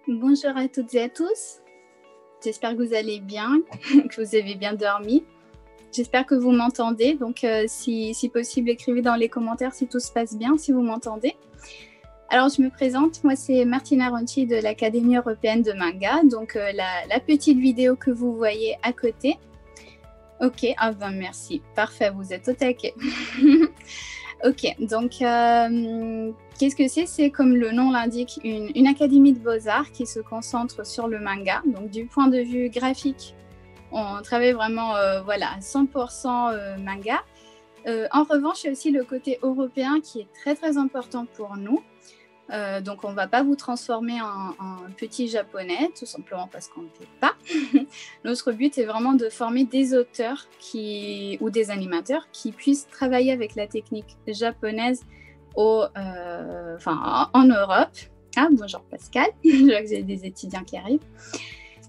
Bonjour à toutes et à tous. J'espère que vous allez bien, que vous avez bien dormi. J'espère que vous m'entendez. Donc, si possible, écrivez dans les commentaires si tout se passe bien, si vous m'entendez. Alors, je me présente. Moi, c'est Martina Ronchi de l'Académie européenne de manga. Donc, la petite vidéo que vous voyez à côté. Ok, ah ben merci. Parfait, vous êtes au taquet. Ok, donc qu'est-ce que c'est? C'est comme le nom l'indique, une académie de beaux-arts qui se concentre sur le manga. Donc du point de vue graphique, on travaille vraiment voilà, 100% manga. En revanche, il y a aussi le côté européen qui est très très important pour nous. Donc on ne va pas vous transformer en petit japonais, tout simplement parce qu'on ne peut pas. Notre but est vraiment de former des auteurs ou des animateurs qui puissent travailler avec la technique japonaise en Europe. Ah, bonjour Pascal, je vois que j'ai des étudiants qui arrivent.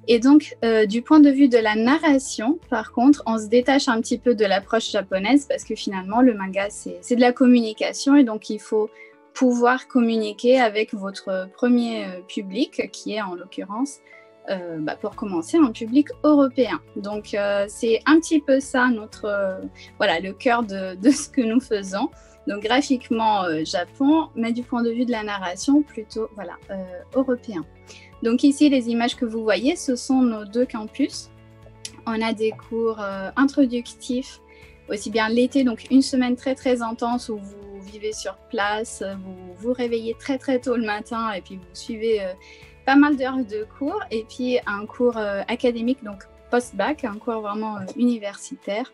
Et donc, du point de vue de la narration, par contre, on se détache un petit peu de l'approche japonaise parce que finalement, le manga, c'est de la communication et donc il faut pouvoir communiquer avec votre premier public, qui est en l'occurrence, pour commencer, un public européen. Donc, c'est un petit peu ça le cœur de ce que nous faisons. Donc, graphiquement, Japon, mais du point de vue de la narration, plutôt européen. Donc, ici, les images que vous voyez, ce sont nos deux campus. On a des cours introductifs, aussi bien l'été, donc une semaine très, très intense où vous vivez sur place, vous vous réveillez très très tôt le matin et puis vous suivez pas mal d'heures de cours et puis un cours académique, donc post-bac, un cours vraiment universitaire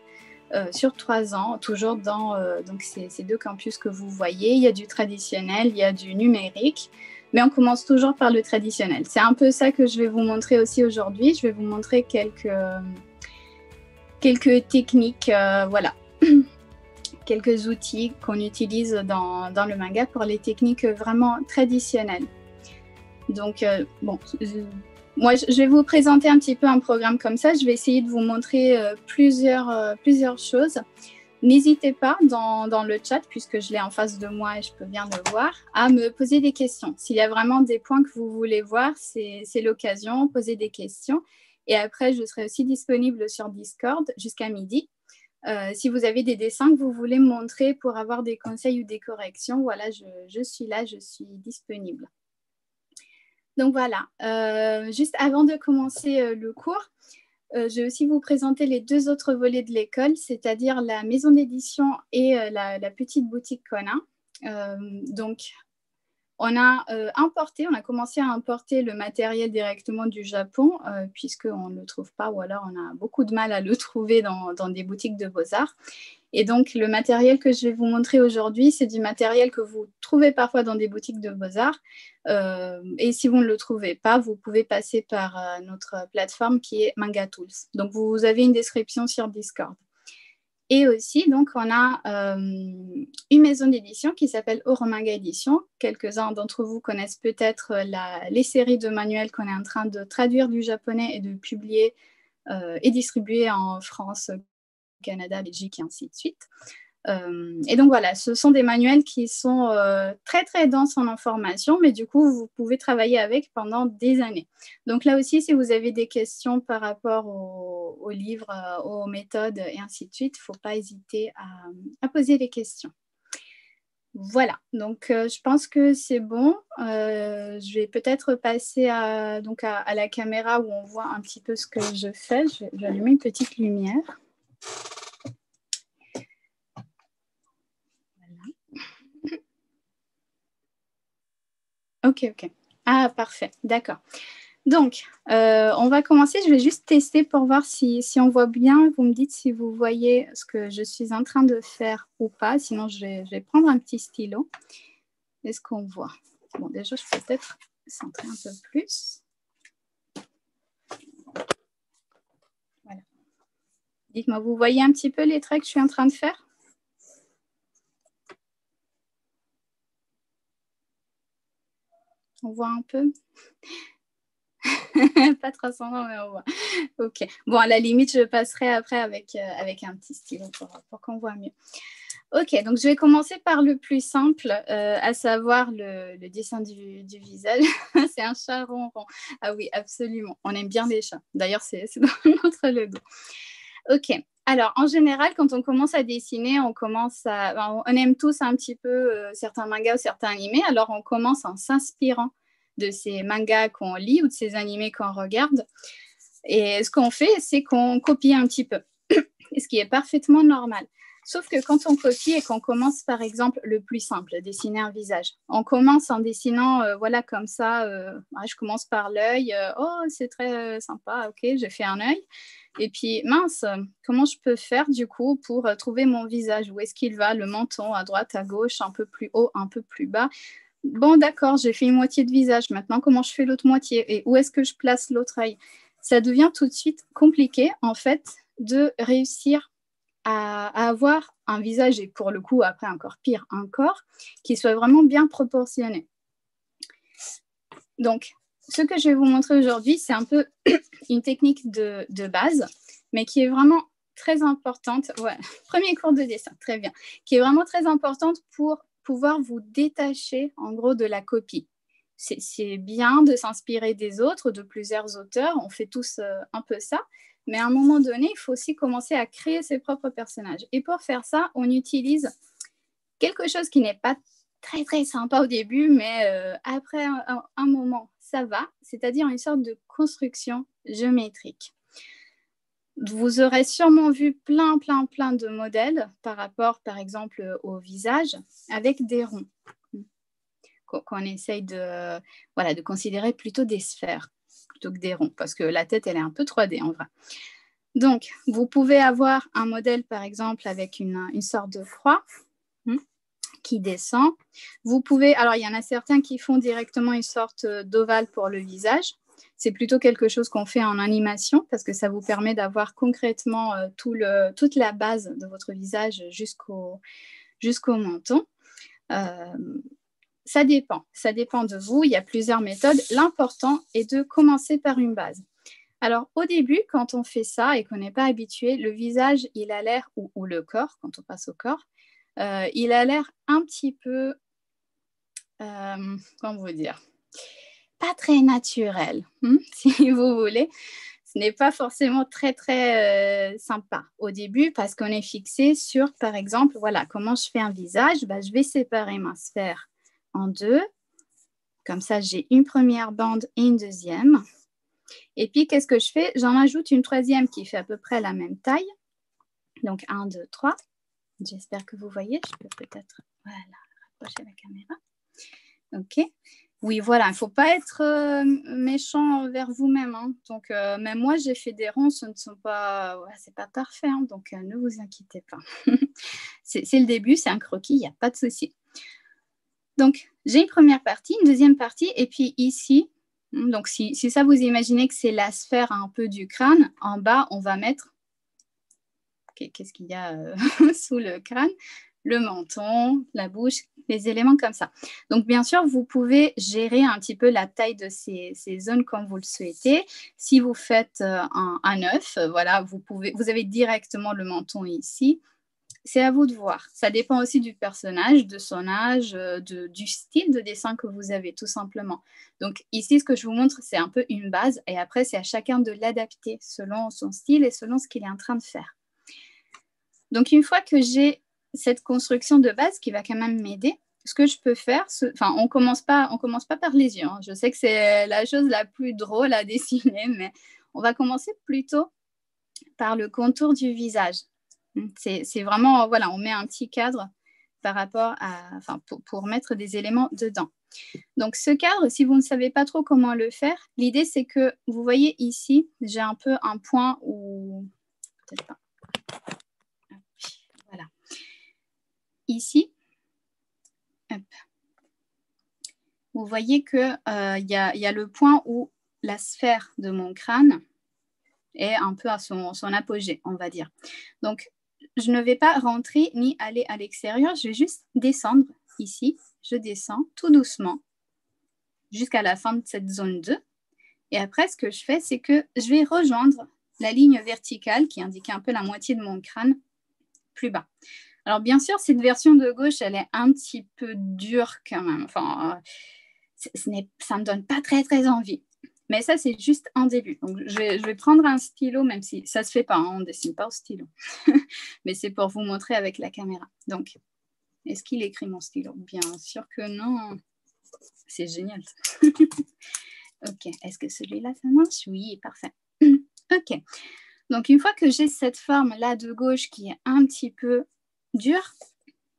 sur 3 ans, toujours dans donc ces deux campus que vous voyez. Il y a du traditionnel, il y a du numérique, mais on commence toujours par le traditionnel. C'est un peu ça que je vais vous montrer aussi aujourd'hui. Je vais vous montrer quelques techniques, voilà. Quelques outils qu'on utilise dans le manga pour les techniques vraiment traditionnelles. Donc, moi, je vais vous présenter un petit peu un programme comme ça. Je vais essayer de vous montrer plusieurs choses. N'hésitez pas dans le chat, puisque je l'ai en face de moi et je peux bien le voir, à me poser des questions. S'il y a vraiment des points que vous voulez voir, c'est l'occasion, posez des questions. Et après, je serai aussi disponible sur Discord jusqu'à midi. Si vous avez des dessins que vous voulez me montrer pour avoir des conseils ou des corrections, voilà, je suis là, je suis disponible. Donc voilà, juste avant de commencer le cours, je vais aussi vous présenter les deux autres volets de l'école, c'est-à-dire la maison d'édition et la petite boutique qu'on a. Donc, on a commencé à importer le matériel directement du Japon, puisqu'on ne le trouve pas, ou alors on a beaucoup de mal à le trouver dans des boutiques de beaux-arts. Et donc, le matériel que je vais vous montrer aujourd'hui, c'est du matériel que vous trouvez parfois dans des boutiques de beaux-arts. Et si vous ne le trouvez pas, vous pouvez passer par notre plateforme qui est Manga Tools. Donc, vous avez une description sur Discord. Et aussi, donc, on a une maison d'édition qui s'appelle Oromanga Édition. Quelques-uns d'entre vous connaissent peut-être les séries de manuels qu'on est en train de traduire du japonais et de publier et distribuer en France, Canada, Belgique et ainsi de suite. Et donc voilà, ce sont des manuels qui sont très très denses en information, mais du coup vous pouvez travailler avec pendant des années. Donc là aussi, si vous avez des questions par rapport aux livres, aux méthodes et ainsi de suite, il ne faut pas hésiter à poser des questions. Voilà, donc je pense que c'est bon. Je vais peut-être passer à la caméra où on voit un petit peu ce que je fais. Je vais allumer une petite lumière. Ok. Ah, parfait, d'accord. Donc, on va commencer. Je vais juste tester pour voir si on voit bien. Vous me dites si vous voyez ce que je suis en train de faire ou pas. Sinon, je vais prendre un petit stylo. Est-ce qu'on voit? Bon, déjà, je peux peut-être centrer un peu plus. Voilà. Dites-moi, vous voyez un petit peu les traits que je suis en train de faire? On voit un peu? Pas transcendant, mais on voit. Ok. Bon, à la limite, je passerai après avec un petit stylo pour qu'on voit mieux. Ok, donc je vais commencer par le plus simple, à savoir le dessin du visage. C'est un chat ronron. Ah oui, absolument. On aime bien les chats. D'ailleurs, c'est dans notre logo. Ok. Alors, en général, quand on commence à dessiner, on aime tous un petit peu certains mangas ou certains animés. Alors, on commence en s'inspirant de ces mangas qu'on lit ou de ces animés qu'on regarde. Et ce qu'on fait, c'est qu'on copie un petit peu, ce qui est parfaitement normal. Sauf que quand on copie et qu'on commence, par exemple, le plus simple, dessiner un visage, on commence en dessinant, voilà, comme ça, je commence par l'œil, oh, c'est très sympa, ok, j'ai fait un œil. Et puis, mince, comment je peux faire, du coup, pour trouver mon visage? Où est-ce qu'il va? Le menton, à droite, à gauche, un peu plus haut, un peu plus bas. Bon, d'accord, j'ai fait une moitié de visage. Maintenant, comment je fais l'autre moitié? Et où est-ce que je place l'autre œil? Ça devient tout de suite compliqué, en fait, de réussir à avoir un visage, et pour le coup, après, encore pire, un corps qui soit vraiment bien proportionné. Donc, ce que je vais vous montrer aujourd'hui, c'est un peu une technique de base, mais qui est vraiment très importante. Ouais, premier cours de dessin, très bien. Qui est vraiment très importante pour pouvoir vous détacher, en gros, de la copie. C'est bien de s'inspirer des autres, de plusieurs auteurs. On fait tous un peu ça. Mais à un moment donné, il faut aussi commencer à créer ses propres personnages. Et pour faire ça, on utilise quelque chose qui n'est pas très, très sympa au début, mais après un moment, ça va. C'est-à-dire une sorte de construction géométrique. Vous aurez sûrement vu plein de modèles par rapport, par exemple, au visage, avec des ronds, qu'on essaye de considérer plutôt des sphères, plutôt que des ronds, parce que la tête, elle est un peu 3D en vrai. Donc, vous pouvez avoir un modèle, par exemple, avec une sorte de croix qui descend. Vous pouvez, alors il y en a certains qui font directement une sorte d'ovale pour le visage. C'est plutôt quelque chose qu'on fait en animation parce que ça vous permet d'avoir concrètement toute la base de votre visage jusqu'au menton. Ça dépend de vous. Il y a plusieurs méthodes. L'important est de commencer par une base. Alors, au début, quand on fait ça et qu'on n'est pas habitué, le visage, il a l'air, ou le corps, quand on passe au corps, il a l'air un petit peu, comment vous dire, pas très naturel, si vous voulez. Ce n'est pas forcément très, très sympa au début parce qu'on est fixé sur, par exemple, voilà, comment je fais un visage. Je vais séparer ma sphère en deux. Comme ça, j'ai une première bande et une deuxième. Et puis, qu'est-ce que je fais? J'en ajoute une troisième qui fait à peu près la même taille. Donc, 1, 2, 3. J'espère que vous voyez. Je peux peut-être rapprocher la caméra. OK. Oui, voilà, il ne faut pas être méchant envers vous-même. Donc, même moi, j'ai fait des ronds, ce ne sont pas, c'est pas parfait. Donc, ne vous inquiétez pas. c'est le début, c'est un croquis, il n'y a pas de souci. Donc, j'ai une première partie, une deuxième partie, et puis ici, donc si ça, vous imaginez que c'est la sphère un peu du crâne, en bas, on va mettre, qu'est-ce qu'il y a sous le crâne? Le menton, la bouche, les éléments comme ça. Donc, bien sûr, vous pouvez gérer un petit peu la taille de ces zones comme vous le souhaitez. Si vous faites un œuf, voilà, vous avez directement le menton ici. C'est à vous de voir. Ça dépend aussi du personnage, de son âge, du style de dessin que vous avez, tout simplement. Donc ici, ce que je vous montre, c'est un peu une base, et après, c'est à chacun de l'adapter selon son style et selon ce qu'il est en train de faire. Donc une fois que j'ai cette construction de base qui va quand même m'aider, ce que je peux faire, on commence pas par les yeux. Je sais que c'est la chose la plus drôle à dessiner, mais on va commencer plutôt par le contour du visage. C'est vraiment, voilà, on met un petit cadre par rapport à, pour mettre des éléments dedans. Donc ce cadre, si vous ne savez pas trop comment le faire, l'idée c'est que, vous voyez ici, j'ai un peu un point où, peut-être pas, voilà, ici, hop. Vous voyez qu'il y a le point où la sphère de mon crâne est un peu à son apogée, on va dire. Donc, je ne vais pas rentrer ni aller à l'extérieur, je vais juste descendre ici. Je descends tout doucement jusqu'à la fin de cette zone 2. Et après, ce que je fais, c'est que je vais rejoindre la ligne verticale qui indique un peu la moitié de mon crâne plus bas. Alors, bien sûr, cette version de gauche, elle est un petit peu dure quand même. Enfin, ça ne me donne pas très, très envie. Mais ça, c'est juste un début. Donc, je vais prendre un stylo, même si ça ne se fait pas, hein, on ne dessine pas au stylo. Mais c'est pour vous montrer avec la caméra. Donc, est-ce qu'il écrit mon stylo? Bien sûr que non. C'est génial. Ok, est-ce que celui-là, ça marche? Oui, parfait. Ok, donc une fois que j'ai cette forme-là de gauche qui est un petit peu dure,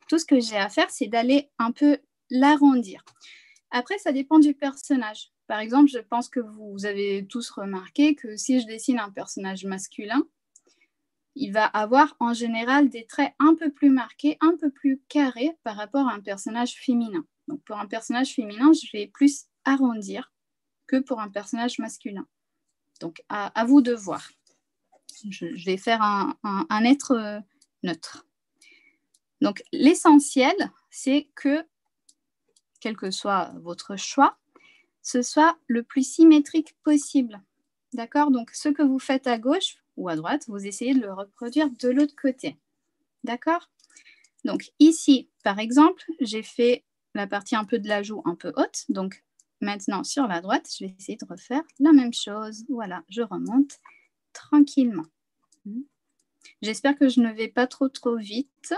tout ce que j'ai à faire, c'est d'aller un peu l'arrondir. Après, ça dépend du personnage. Par exemple, je pense que vous avez tous remarqué que si je dessine un personnage masculin, il va avoir en général des traits un peu plus marqués, un peu plus carrés par rapport à un personnage féminin. Donc pour un personnage féminin, je vais plus arrondir que pour un personnage masculin. Donc à vous de voir. Je vais faire un être neutre. Donc l'essentiel, c'est que, quel que soit votre choix, ce soit le plus symétrique possible. D'accord? Donc ce que vous faites à gauche ou à droite, vous essayez de le reproduire de l'autre côté. D'accord? Donc ici, par exemple, j'ai fait la partie un peu de la joue un peu haute. Donc maintenant, sur la droite, je vais essayer de refaire la même chose. Voilà, je remonte tranquillement. J'espère que je ne vais pas trop vite.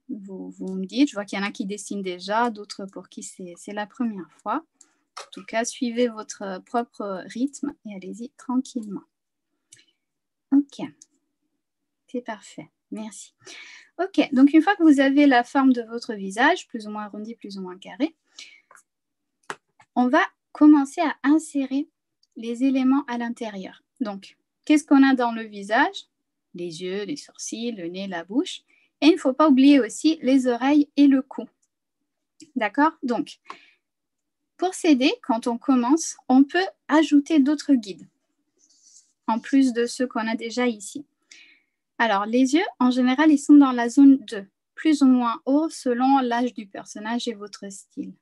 Vous me dites, je vois qu'il y en a qui dessinent déjà, d'autres pour qui c'est la première fois. En tout cas, suivez votre propre rythme et allez-y tranquillement. Ok, c'est parfait. Merci. Ok, donc une fois que vous avez la forme de votre visage, plus ou moins arrondi, plus ou moins carré, on va commencer à insérer les éléments à l'intérieur. Donc, qu'est-ce qu'on a dans le visage? Les yeux, les sourcils, le nez, la bouche. Et il ne faut pas oublier aussi les oreilles et le cou. D'accord? Donc, pour s'aider, quand on commence, on peut ajouter d'autres guides, en plus de ceux qu'on a déjà ici. Alors, les yeux, en général, ils sont dans la zone 2, plus ou moins haut selon l'âge du personnage et votre style.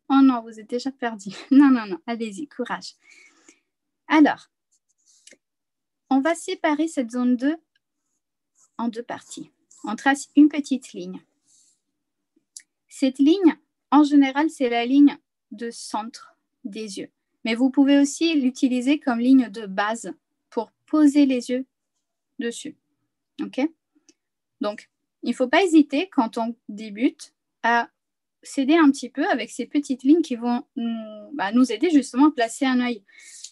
Oh non, vous êtes déjà perdu. Non, non, non, allez-y, courage. Alors, on va séparer cette zone 2 en deux parties. On trace une petite ligne. Cette ligne, en général, c'est la ligne de centre des yeux. Mais vous pouvez aussi l'utiliser comme ligne de base pour poser les yeux dessus. OK? Donc, il ne faut pas hésiter quand on débute à s'aider un petit peu avec ces petites lignes qui vont nous aider justement à placer un œil.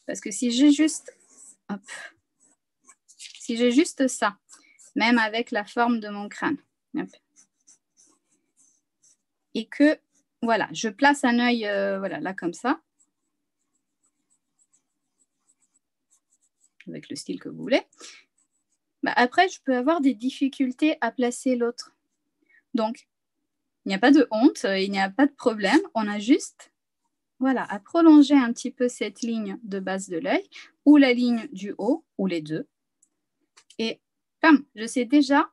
Parce que si j'ai juste, ça, même avec la forme de mon crâne, et que, voilà, je place un œil, voilà, là comme ça, avec le style que vous voulez, après, je peux avoir des difficultés à placer l'autre. Donc, il n'y a pas de honte, il n'y a pas de problème, on a juste, voilà, à prolonger un petit peu cette ligne de base de l'œil, ou la ligne du haut, ou les deux, et bam, je sais déjà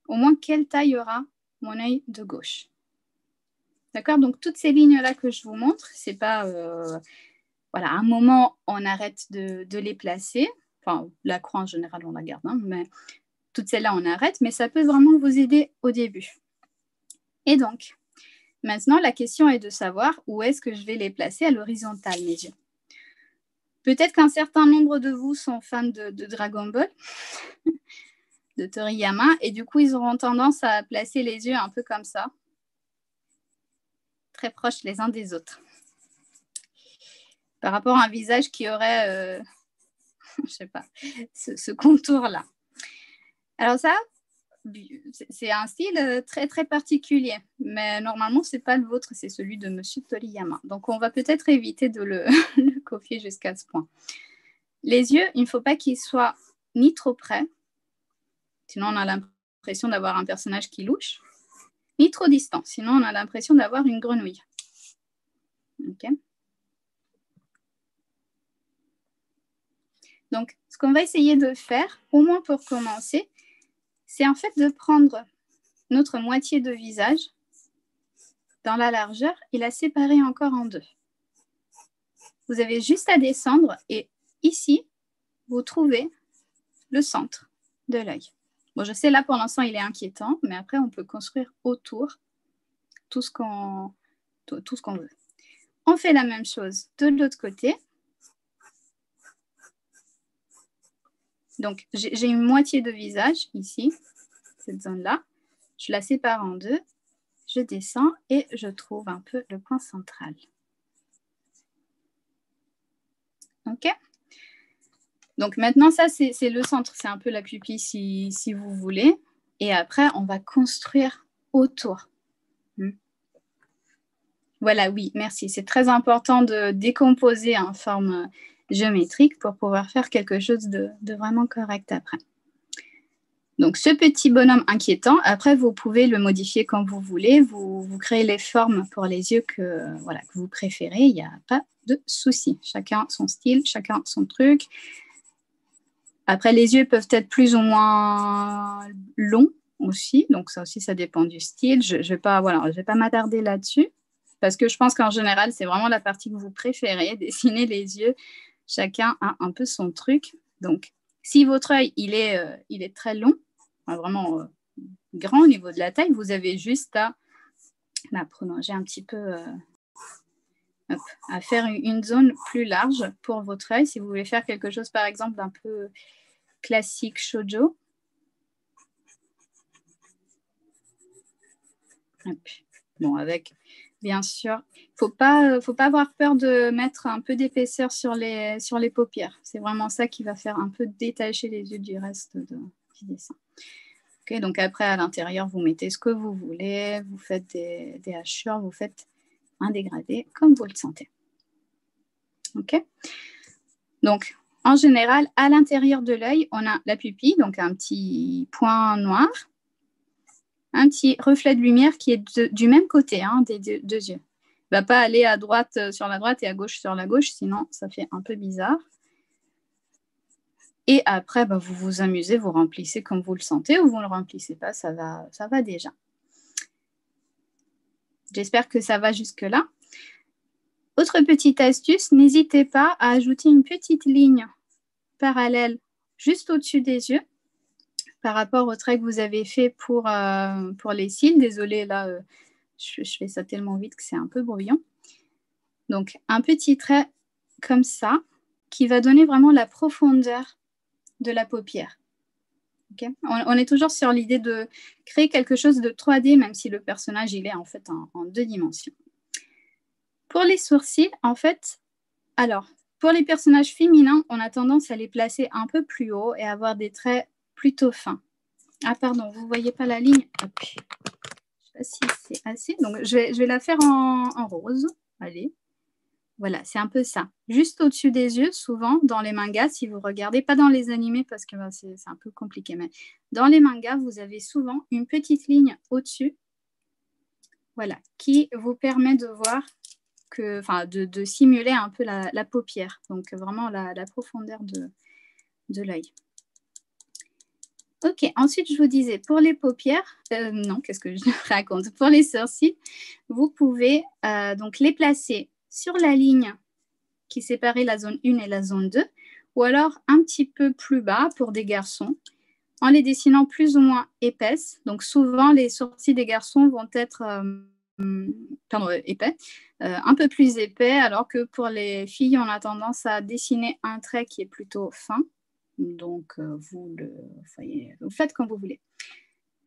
au moins quelle taille aura mon œil de gauche. D'accord? Donc, toutes ces lignes-là que je vous montre, c'est pas... voilà, à un moment, on arrête de les placer. Enfin, la croix, en général, on la garde, hein, mais toutes celles-là, on arrête. Mais ça peut vraiment vous aider au début. Et donc, maintenant, la question est de savoir où est-ce que je vais les placer à l'horizontale, mes yeux. Peut-être qu'un certain nombre de vous sont fans de Dragon Ball, de Toriyama, et du coup, ils auront tendance à placer les yeux un peu comme ça, très proches les uns des autres. Par rapport à un visage qui aurait, je sais pas, ce contour-là. Alors ça, c'est un style très, très particulier. Mais normalement, ce n'est pas le vôtre, c'est celui de Monsieur Toriyama. Donc, on va peut-être éviter de le copier jusqu'à ce point. Les yeux, il ne faut pas qu'ils soient ni trop près, sinon on a l'impression d'avoir un personnage qui louche, ni trop distant, sinon on a l'impression d'avoir une grenouille. Ok. Donc, ce qu'on va essayer de faire, au moins pour commencer, c'est en fait de prendre notre moitié de visage dans la largeur et la séparer encore en deux. Vous avez juste à descendre et ici, vous trouvez le centre de l'œil. Bon, je sais, là, pour l'instant, il est inquiétant, mais après, on peut construire autour tout ce qu'on veut. On fait la même chose de l'autre côté. Donc, j'ai une moitié de visage ici, cette zone-là. Je la sépare en deux, je descends et je trouve un peu le point central. OK? Donc maintenant, ça, c'est le centre. C'est un peu la pupille si vous voulez. Et après, on va construire autour. Voilà, oui, merci. C'est très important de décomposer en forme géométrique pour pouvoir faire quelque chose de vraiment correct après. Donc, ce petit bonhomme inquiétant, après, vous pouvez le modifier quand vous voulez. Vous créez les formes pour les yeux que vous préférez. Il n'y a pas de souci. Chacun son style, chacun son truc. Après, les yeux peuvent être plus ou moins longs aussi. Donc, ça aussi, ça dépend du style. Je ne vais pas m'attarder là-dessus parce que je pense qu'en général, c'est vraiment la partie que vous préférez, dessiner les yeux. Chacun a un peu son truc. Donc, si votre œil, il est très long, vraiment grand au niveau de la taille, vous avez juste à prolonger un petit peu, à faire une zone plus large pour votre œil. Si vous voulez faire quelque chose, par exemple, d'un peu classique shoujo. Bon, avec, bien sûr, faut pas avoir peur de mettre un peu d'épaisseur sur les paupières. C'est vraiment ça qui va faire un peu détacher les yeux du reste du dessin. Okay, donc après, à l'intérieur, vous mettez ce que vous voulez, vous faites des hachures, vous faites un dégradé comme vous le sentez. OK? Donc, en général, à l'intérieur de l'œil, on a la pupille, donc un petit point noir, un petit reflet de lumière qui est du même côté des deux yeux. Il ne va pas aller à droite sur la droite et à gauche sur la gauche, sinon ça fait un peu bizarre. Et après, vous vous amusez, vous remplissez comme vous le sentez ou vous ne le remplissez pas, ça va déjà. J'espère que ça va jusque-là. Autre petite astuce, n'hésitez pas à ajouter une petite ligne parallèle juste au-dessus des yeux par rapport au trait que vous avez fait pour les cils. Désolée, là, je fais ça tellement vite que c'est un peu brouillon. Donc, un petit trait comme ça qui va donner vraiment la profondeur de la paupière. Okay. On est toujours sur l'idée de créer quelque chose de 3D, même si le personnage, il est en fait en 2 dimensions. Pour les sourcils, en fait, alors, pour les personnages féminins, on a tendance à les placer un peu plus haut et avoir des traits plutôt fins. Ah, pardon, vous ne voyez pas la ligne? Okay. Je ne sais pas si c'est assez. Donc, je vais la faire en rose. Allez. Voilà, c'est un peu ça. Juste au-dessus des yeux, souvent, dans les mangas, si vous regardez, pas dans les animés parce que c'est un peu compliqué, mais dans les mangas, vous avez souvent une petite ligne au-dessus, voilà, qui vous permet de voir de simuler un peu la paupière, donc vraiment la profondeur de l'œil. Ok, ensuite, je vous disais, pour les paupières, non, qu'est-ce que je raconte? Pour les sourcils, vous pouvez donc les placer sur la ligne qui séparait la zone 1 et la zone 2, ou alors un petit peu plus bas pour des garçons, en les dessinant plus ou moins épaisses. Donc souvent, les sourcils des garçons vont être épais, un peu plus épais, alors que pour les filles, on a tendance à dessiner un trait qui est plutôt fin. Donc, vous faites comme vous voulez.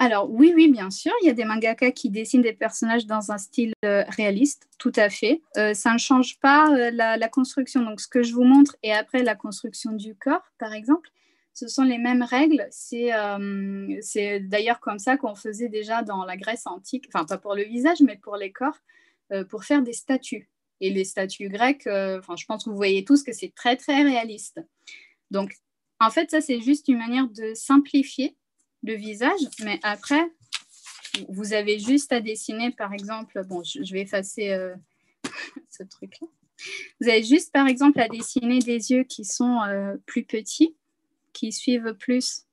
Alors, oui, bien sûr, il y a des mangaka qui dessinent des personnages dans un style réaliste, tout à fait. Ça ne change pas la construction. Donc, ce que je vous montre, et après la construction du corps, par exemple, ce sont les mêmes règles. C'est d'ailleurs comme ça qu'on faisait déjà dans la Grèce antique, enfin, pas pour le visage, mais pour les corps, pour faire des statues. Et les statues grecques, je pense que vous voyez tous que c'est très, très réaliste. Donc, en fait, ça, c'est juste une manière de simplifier le visage, mais après, vous avez juste à dessiner, par exemple, bon, je vais effacer ce truc-là. Vous avez juste, par exemple, à dessiner des yeux qui sont plus petits, qui suivent plus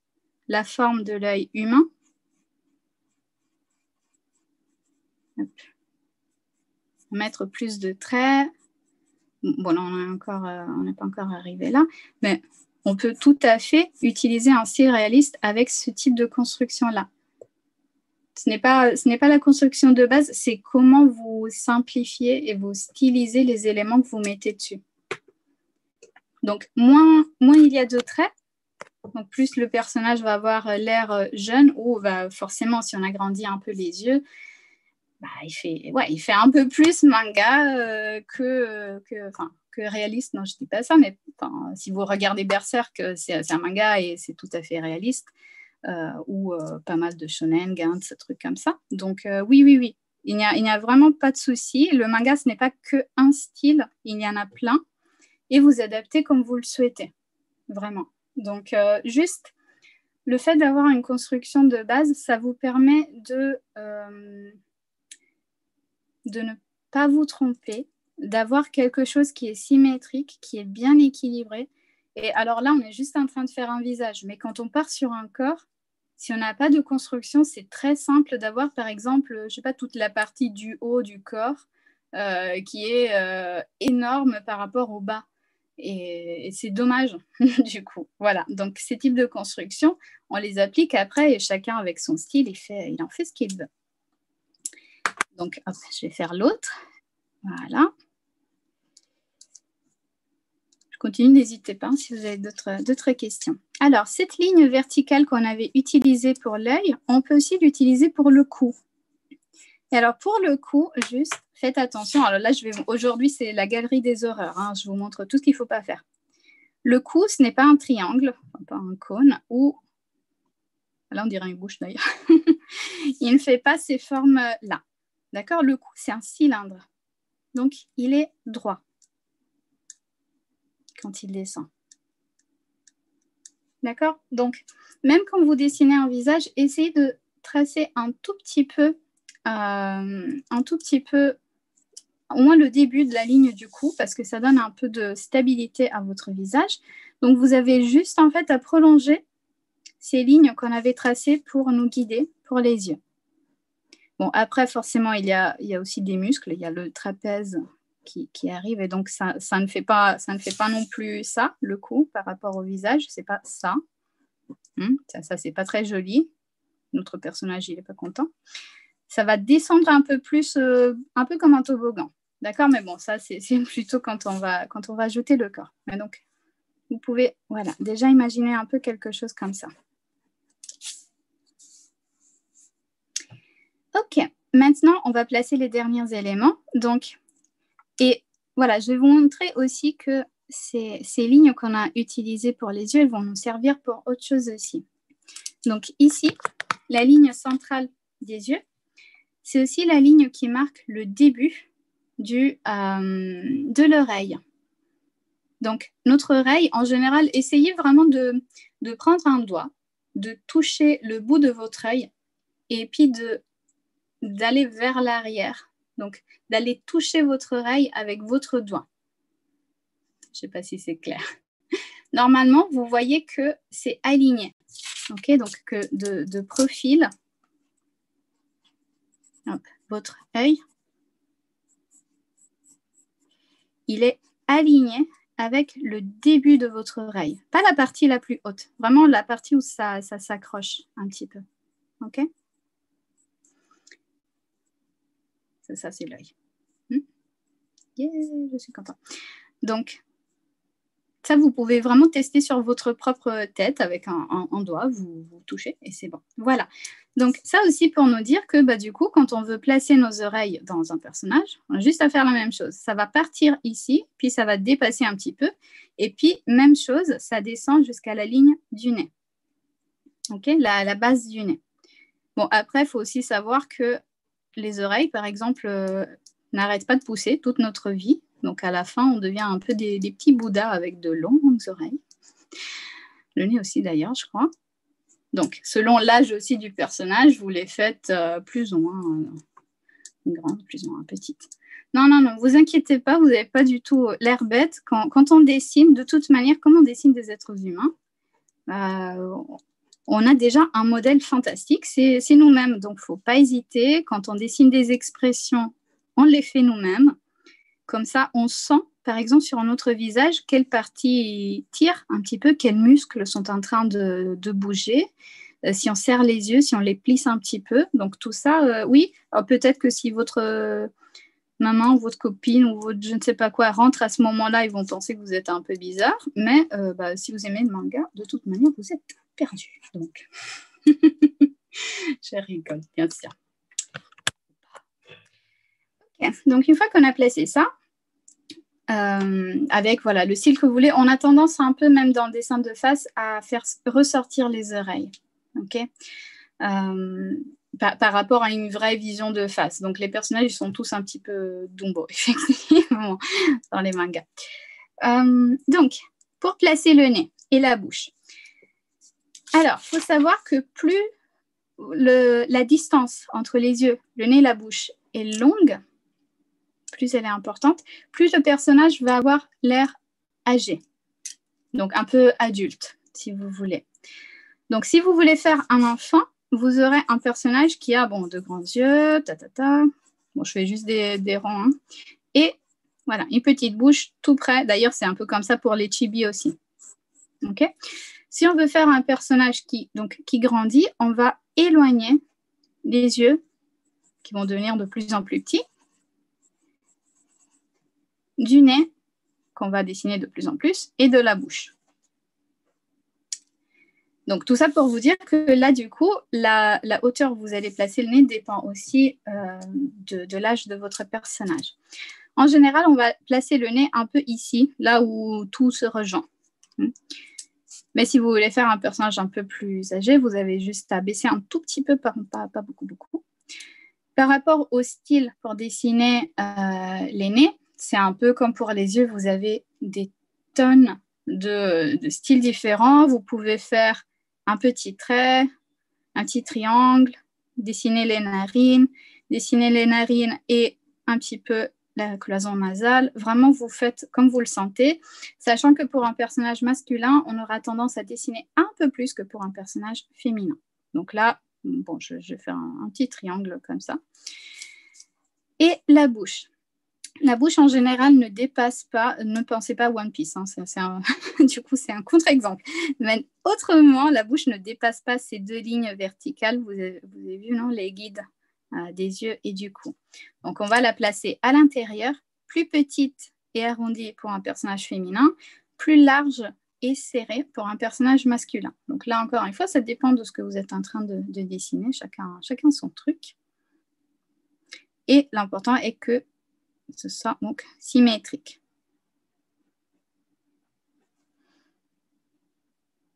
la forme de l'œil humain. Hop. Mettre plus de traits. Bon, là, on n'est pas encore arrivé là, mais on peut tout à fait utiliser un style réaliste avec ce type de construction-là. Ce n'est pas la construction de base, c'est comment vous simplifiez et vous stylisez les éléments que vous mettez dessus. Donc, moins il y a de traits, donc plus le personnage va avoir l'air jeune, ou forcément, si on agrandit un peu les yeux, il fait un peu plus manga que réaliste. Non, je ne dis pas ça, mais si vous regardez Berserk, c'est un manga et c'est tout à fait réaliste. Ou pas mal de shonen, Gantz, trucs comme ça. Donc oui, il n'y a vraiment pas de souci. Le manga, ce n'est pas qu'un style, il y en a plein. Et vous adaptez comme vous le souhaitez, vraiment. Donc juste, le fait d'avoir une construction de base, ça vous permet de ne pas vous tromper, d'avoir quelque chose qui est symétrique, qui est bien équilibré. Et alors là, on est juste en train de faire un visage. Mais quand on part sur un corps, si on n'a pas de construction, c'est très simple d'avoir, par exemple, je ne sais pas, toute la partie du haut du corps qui est énorme par rapport au bas. Et c'est dommage, du coup. Voilà. Donc, ces types de constructions, on les applique après et chacun avec son style, il en fait ce qu'il veut. Donc, hop, je vais faire l'autre. Voilà. Je continue, n'hésitez pas si vous avez d'autres questions. Alors, cette ligne verticale qu'on avait utilisée pour l'œil, on peut aussi l'utiliser pour le cou. Et alors, pour le cou, juste faites attention. Alors là, aujourd'hui, c'est la galerie des horreurs. Hein. Je vous montre tout ce qu'il ne faut pas faire. Le cou, ce n'est pas un triangle, pas un cône, ou... Là, on dirait une bouche d'ailleurs. Il ne fait pas ces formes-là. D'accord? Le cou, c'est un cylindre. Donc, il est droit quand il descend. D'accord? Donc, même quand vous dessinez un visage, essayez de tracer un tout petit peu, au moins le début de la ligne du cou, parce que ça donne un peu de stabilité à votre visage. Donc, vous avez juste en fait à prolonger ces lignes qu'on avait tracées pour nous guider pour les yeux. Bon, après, forcément, il y a aussi des muscles. Il y a le trapèze qui arrive, et donc ça ne fait pas non plus ça, le cou, par rapport au visage. C'est pas ça. Ça c'est pas très joli. Notre personnage, il n'est pas content. Ça va descendre un peu plus, un peu comme un toboggan. D'accord? Mais bon, ça, c'est plutôt quand on va ajouter le corps. Et donc, vous pouvez, voilà, déjà imaginer un peu quelque chose comme ça. Ok, maintenant, on va placer les derniers éléments. Donc, et voilà, je vais vous montrer aussi que ces lignes qu'on a utilisées pour les yeux, elles vont nous servir pour autre chose aussi. Donc ici, la ligne centrale des yeux, c'est aussi la ligne qui marque le début de l'oreille. Donc, notre oreille, en général, essayez vraiment de prendre un doigt, de toucher le bout de votre œil et puis d'aller vers l'arrière. Donc, d'aller toucher votre oreille avec votre doigt. Je ne sais pas si c'est clair. Normalement, vous voyez que c'est aligné. Ok, donc que de profil, hop, votre œil, il est aligné avec le début de votre oreille. Pas la partie la plus haute, vraiment la partie où ça s'accroche un petit peu. Ok? Ça c'est l'œil. Yeah, je suis contente. Donc, ça, vous pouvez vraiment tester sur votre propre tête avec un doigt, vous touchez et c'est bon. Voilà. Donc, ça aussi pour nous dire que du coup, quand on veut placer nos oreilles dans un personnage, on a juste à faire la même chose. Ça va partir ici, puis ça va dépasser un petit peu. Et puis, même chose, ça descend jusqu'à la ligne du nez. OK, la base du nez. Bon, après, il faut aussi savoir que les oreilles, par exemple, n'arrêtent pas de pousser toute notre vie. Donc, à la fin, on devient un peu des petits bouddhas avec de longues oreilles. Le nez aussi, d'ailleurs, je crois. Donc, selon l'âge aussi du personnage, vous les faites plus ou moins grande, plus ou moins petite. Non, non, non, vous inquiétez pas, vous n'avez pas du tout l'air bête. Quand on dessine, de toute manière, comme on dessine des êtres humains, on a déjà un modèle fantastique, c'est nous-mêmes. Donc, il ne faut pas hésiter. Quand on dessine des expressions, on les fait nous-mêmes. Comme ça, on sent, par exemple, sur notre visage, quelle partie tire un petit peu, quels muscles sont en train de bouger. Si on serre les yeux, si on les plisse un petit peu. Donc, tout ça, oui. Peut-être que si votre maman ou votre copine ou votre je ne sais pas quoi rentre à ce moment-là, ils vont penser que vous êtes un peu bizarre. Mais si vous aimez le manga, de toute manière, vous êtes perdu. Donc, je rigole, bien sûr. Okay. Donc, une fois qu'on a placé ça, avec voilà, le style que vous voulez, on a tendance un peu, même dans le dessin de face, à faire ressortir les oreilles. Ok, par rapport à une vraie vision de face. Donc, les personnages, ils sont tous un petit peu Dumbo, effectivement, dans les mangas. Donc, pour placer le nez et la bouche. Alors, il faut savoir que plus la distance entre les yeux, le nez et la bouche est longue, plus elle est importante, plus le personnage va avoir l'air âgé. Donc, un peu adulte, si vous voulez. Donc, si vous voulez faire un enfant, vous aurez un personnage qui a de grands yeux, Bon, je fais juste des ronds. Hein. Et voilà, une petite bouche tout près. D'ailleurs, c'est un peu comme ça pour les chibis aussi. OK ? Si on veut faire un personnage qui grandit, on va éloigner les yeux qui vont devenir de plus en plus petits du nez qu'on va dessiner de plus en plus et de la bouche. Donc, tout ça pour vous dire que là, du coup, la hauteur où vous allez placer le nez dépend aussi de l'âge de votre personnage. En général, on va placer le nez un peu ici, là où tout se rejoint. Mais si vous voulez faire un personnage un peu plus âgé, vous avez juste à baisser un tout petit peu, pas beaucoup. Par rapport au style pour dessiner les nez, c'est un peu comme pour les yeux, vous avez des tonnes de styles différents. Vous pouvez faire un petit trait, un petit triangle, dessiner les narines et un petit peu la cloison nasale. Vraiment, vous faites comme vous le sentez, sachant que pour un personnage masculin, on aura tendance à dessiner un peu plus que pour un personnage féminin. Donc là, je vais faire un petit triangle comme ça. Et la bouche. La bouche, en général, ne dépasse pas, ne pensez pas One Piece, hein, du coup, c'est un contre-exemple. Mais autrement, la bouche ne dépasse pas ces 2 lignes verticales, vous avez vu, non, les guides des yeux et du cou. Donc, on va la placer à l'intérieur, plus petite et arrondie pour un personnage féminin, plus large et serrée pour un personnage masculin. Donc là, encore une fois, ça dépend de ce que vous êtes en train de dessiner, chacun son truc. Et l'important est que ce soit donc symétrique.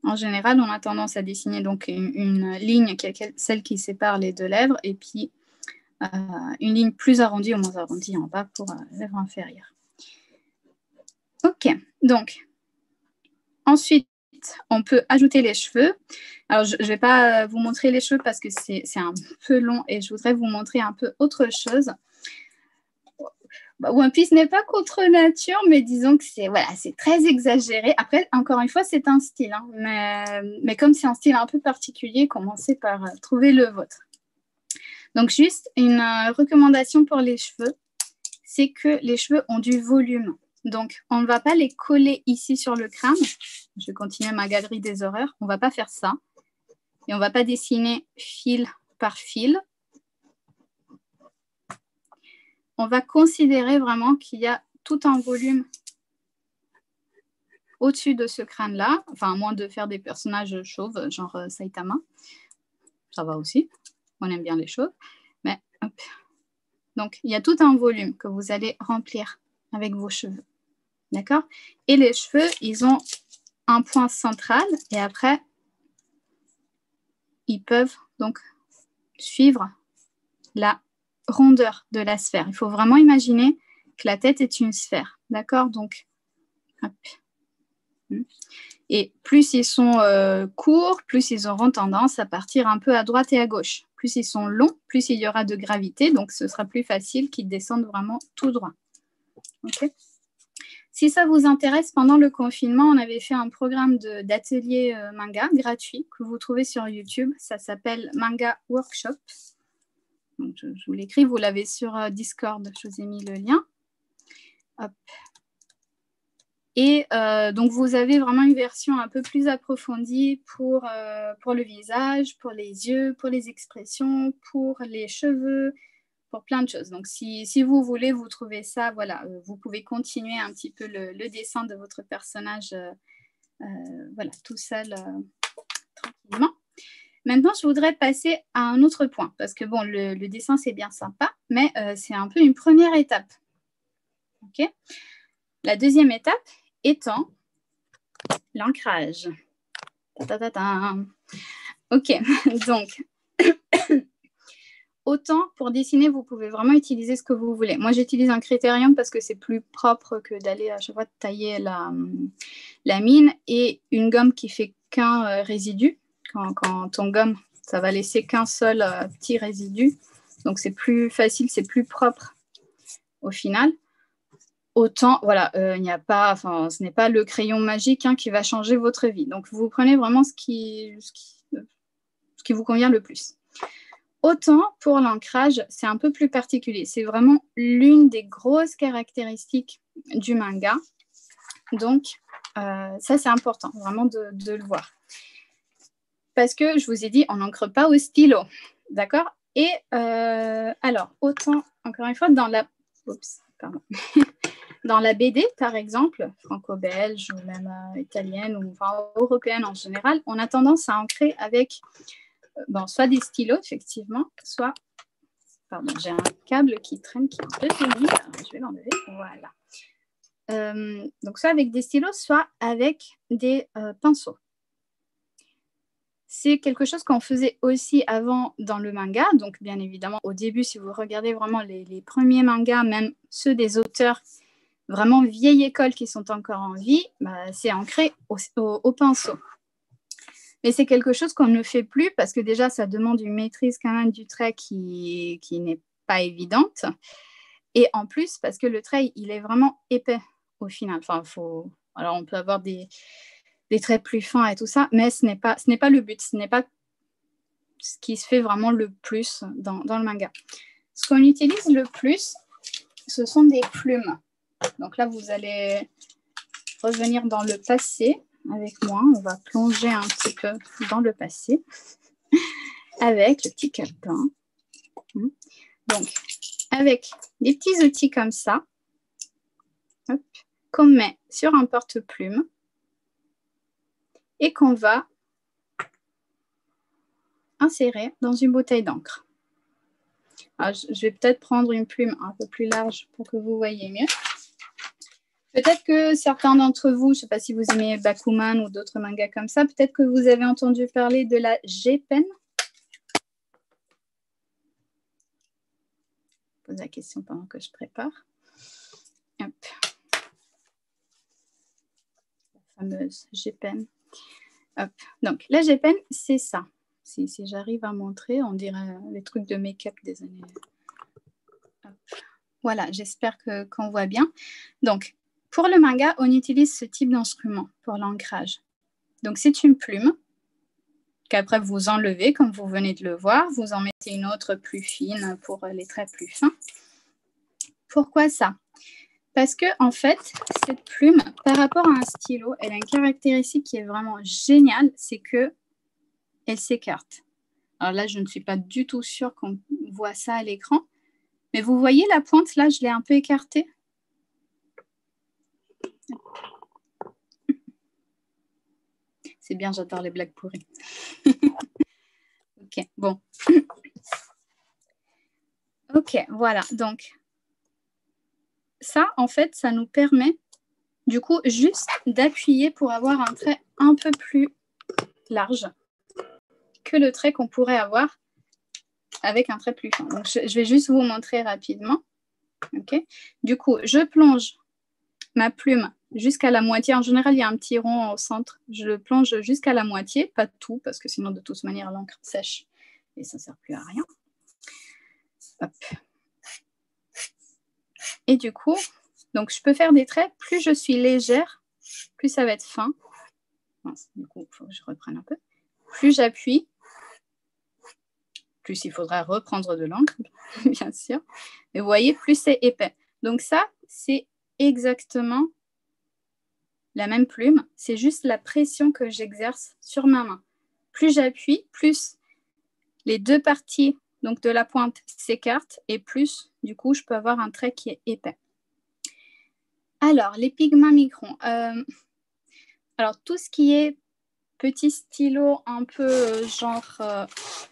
En général, on a tendance à dessiner donc une ligne qui est celle qui sépare les 2 lèvres et puis une ligne plus arrondie ou moins arrondie en bas pour lèvre inférieure. Ok, donc ensuite, on peut ajouter les cheveux. Alors, je ne vais pas vous montrer les cheveux parce que c'est un peu long et je voudrais vous montrer un peu autre chose. One Piece n'est pas contre nature, mais disons que c'est très exagéré. Après, encore une fois, c'est un style. Hein, mais comme c'est un style un peu particulier, commencez par trouver le vôtre. Donc, juste une recommandation pour les cheveux, c'est que les cheveux ont du volume. Donc, on ne va pas les coller ici sur le crâne. Je vais continuer ma galerie des horreurs. On ne va pas faire ça. Et on ne va pas dessiner fil par fil. On va considérer vraiment qu'il y a tout un volume au-dessus de ce crâne-là, enfin, à moins de faire des personnages chauves, genre Saitama. Ça va aussi, on aime bien les chauves. Mais, hop. Donc, il y a tout un volume que vous allez remplir avec vos cheveux. D'accord? Et les cheveux, ils ont un point central et après, ils peuvent donc suivre la rondeur de la sphère. Il faut vraiment imaginer que la tête est une sphère. D'accord? Donc, hop. Et plus ils sont courts, plus ils auront tendance à partir un peu à droite et à gauche. plus ils sont longs, plus il y aura de gravité, donc ce sera plus facile qu'ils descendent vraiment tout droit. Okay. Si ça vous intéresse, pendant le confinement, on avait fait un programme d'atelier manga gratuit que vous trouvez sur YouTube. Ça s'appelle Manga Workshop. Donc, je vous l'écris, vous l'avez sur Discord, je vous ai mis le lien. Hop. Et donc, vous avez vraiment une version un peu plus approfondie pour le visage, pour les yeux, pour les expressions, pour les cheveux, pour plein de choses. Donc, si vous voulez, vous trouvez ça, voilà, vous pouvez continuer un petit peu le dessin de votre personnage, voilà, tout seul, tranquillement. Maintenant, je voudrais passer à un autre point, parce que bon, le dessin, c'est bien sympa, mais c'est un peu une première étape. OK ? La deuxième étape étant l'ancrage. OK, donc... Autant pour dessiner, vous pouvez vraiment utiliser ce que vous voulez. Moi, j'utilise un critérium parce que c'est plus propre que d'aller à chaque fois tailler la mine, et une gomme qui fait qu'un résidu. Quand on gomme, ça va laisser qu'un seul petit résidu. Donc, c'est plus facile, c'est plus propre au final. Autant, voilà, il n'y a pas, enfin, ce n'est pas le crayon magique qui va changer votre vie. Donc, vous prenez vraiment ce qui vous convient le plus. Autant pour l'ancrage, c'est un peu plus particulier. C'est vraiment l'une des grosses caractéristiques du manga. Donc, ça, c'est important vraiment de le voir. Parce que, je vous ai dit, on n'encre pas au stylo. D'accord ? Et alors, autant, encore une fois, dans la BD, par exemple, franco-belge ou même italienne ou enfin, européenne en général, on a tendance à ancrer avec... Bon, soit des stylos, effectivement, soit... Pardon, j'ai un câble qui traîne, qui est un peu pénible. Je vais l'enlever. Voilà. Donc, soit avec des stylos, soit avec des pinceaux. C'est quelque chose qu'on faisait aussi avant dans le manga. Donc, bien évidemment, au début, si vous regardez vraiment les premiers mangas, même ceux des auteurs vraiment vieille école qui sont encore en vie, bah, c'est ancré au pinceau. Mais c'est quelque chose qu'on ne fait plus parce que déjà, ça demande une maîtrise quand même du trait qui n'est pas évidente. Et en plus, parce que le trait, il est vraiment épais au final. Enfin, alors, on peut avoir des traits plus fins et tout ça, mais ce n'est pas le but. Ce n'est pas ce qui se fait vraiment le plus dans le manga. Ce qu'on utilise le plus, ce sont des plumes. Donc là, vous allez revenir dans le passé avec moi. On va plonger un petit peu dans le passé avec le petit calepin. Donc, avec des petits outils comme ça, qu'on met sur un porte-plume et qu'on va insérer dans une bouteille d'encre. Je vais peut-être prendre une plume un peu plus large pour que vous voyez mieux. Peut-être que certains d'entre vous, je ne sais pas si vous aimez Bakuman ou d'autres mangas comme ça, peut-être que vous avez entendu parler de la G-Pen. Je pose la question pendant que je prépare. Hop. La fameuse G-Pen. Hop. Donc, la G-Pen, c'est ça. Si j'arrive à montrer, on dirait les trucs de make-up des années. Hop. Voilà, j'espère qu'on voit bien. Donc, pour le manga, on utilise ce type d'instrument pour l'ancrage. Donc, c'est une plume qu'après vous enlevez, comme vous venez de le voir. Vous en mettez une autre plus fine pour les traits plus fins. Pourquoi ça ? Parce que, en fait, cette plume, par rapport à un stylo, elle a une caractéristique qui est vraiment géniale, c'est qu'elle s'écarte. Alors là, je ne suis pas du tout sûre qu'on voit ça à l'écran. Mais vous voyez la pointe, là, je l'ai un peu écartée. C'est bien, j'adore les blagues pourries. Ok, bon. Ok, voilà. Donc, ça, en fait, ça nous permet, du coup, juste d'appuyer pour avoir un trait un peu plus large que le trait qu'on pourrait avoir avec un trait plus fin. Donc, je vais juste vous montrer rapidement. Ok. Du coup, je plonge ma plume jusqu'à la moitié. En général, il y a un petit rond au centre. Je le plonge jusqu'à la moitié, pas tout, parce que sinon, de toute manière, l'encre sèche et ça ne sert plus à rien. Hop. Et du coup, donc je peux faire des traits. Plus je suis légère, plus ça va être fin. Du coup, il faut que je reprenne un peu. Plus j'appuie, plus il faudra reprendre de l'encre, bien sûr. Mais vous voyez, plus c'est épais. Donc ça, c'est exactement la même plume. C'est juste la pression que j'exerce sur ma main. Plus j'appuie, plus les deux parties donc, de la pointe s'écartent et plus, du coup, je peux avoir un trait qui est épais. Alors, les pigments microns. Alors, tout ce qui est petit stylo un peu genre...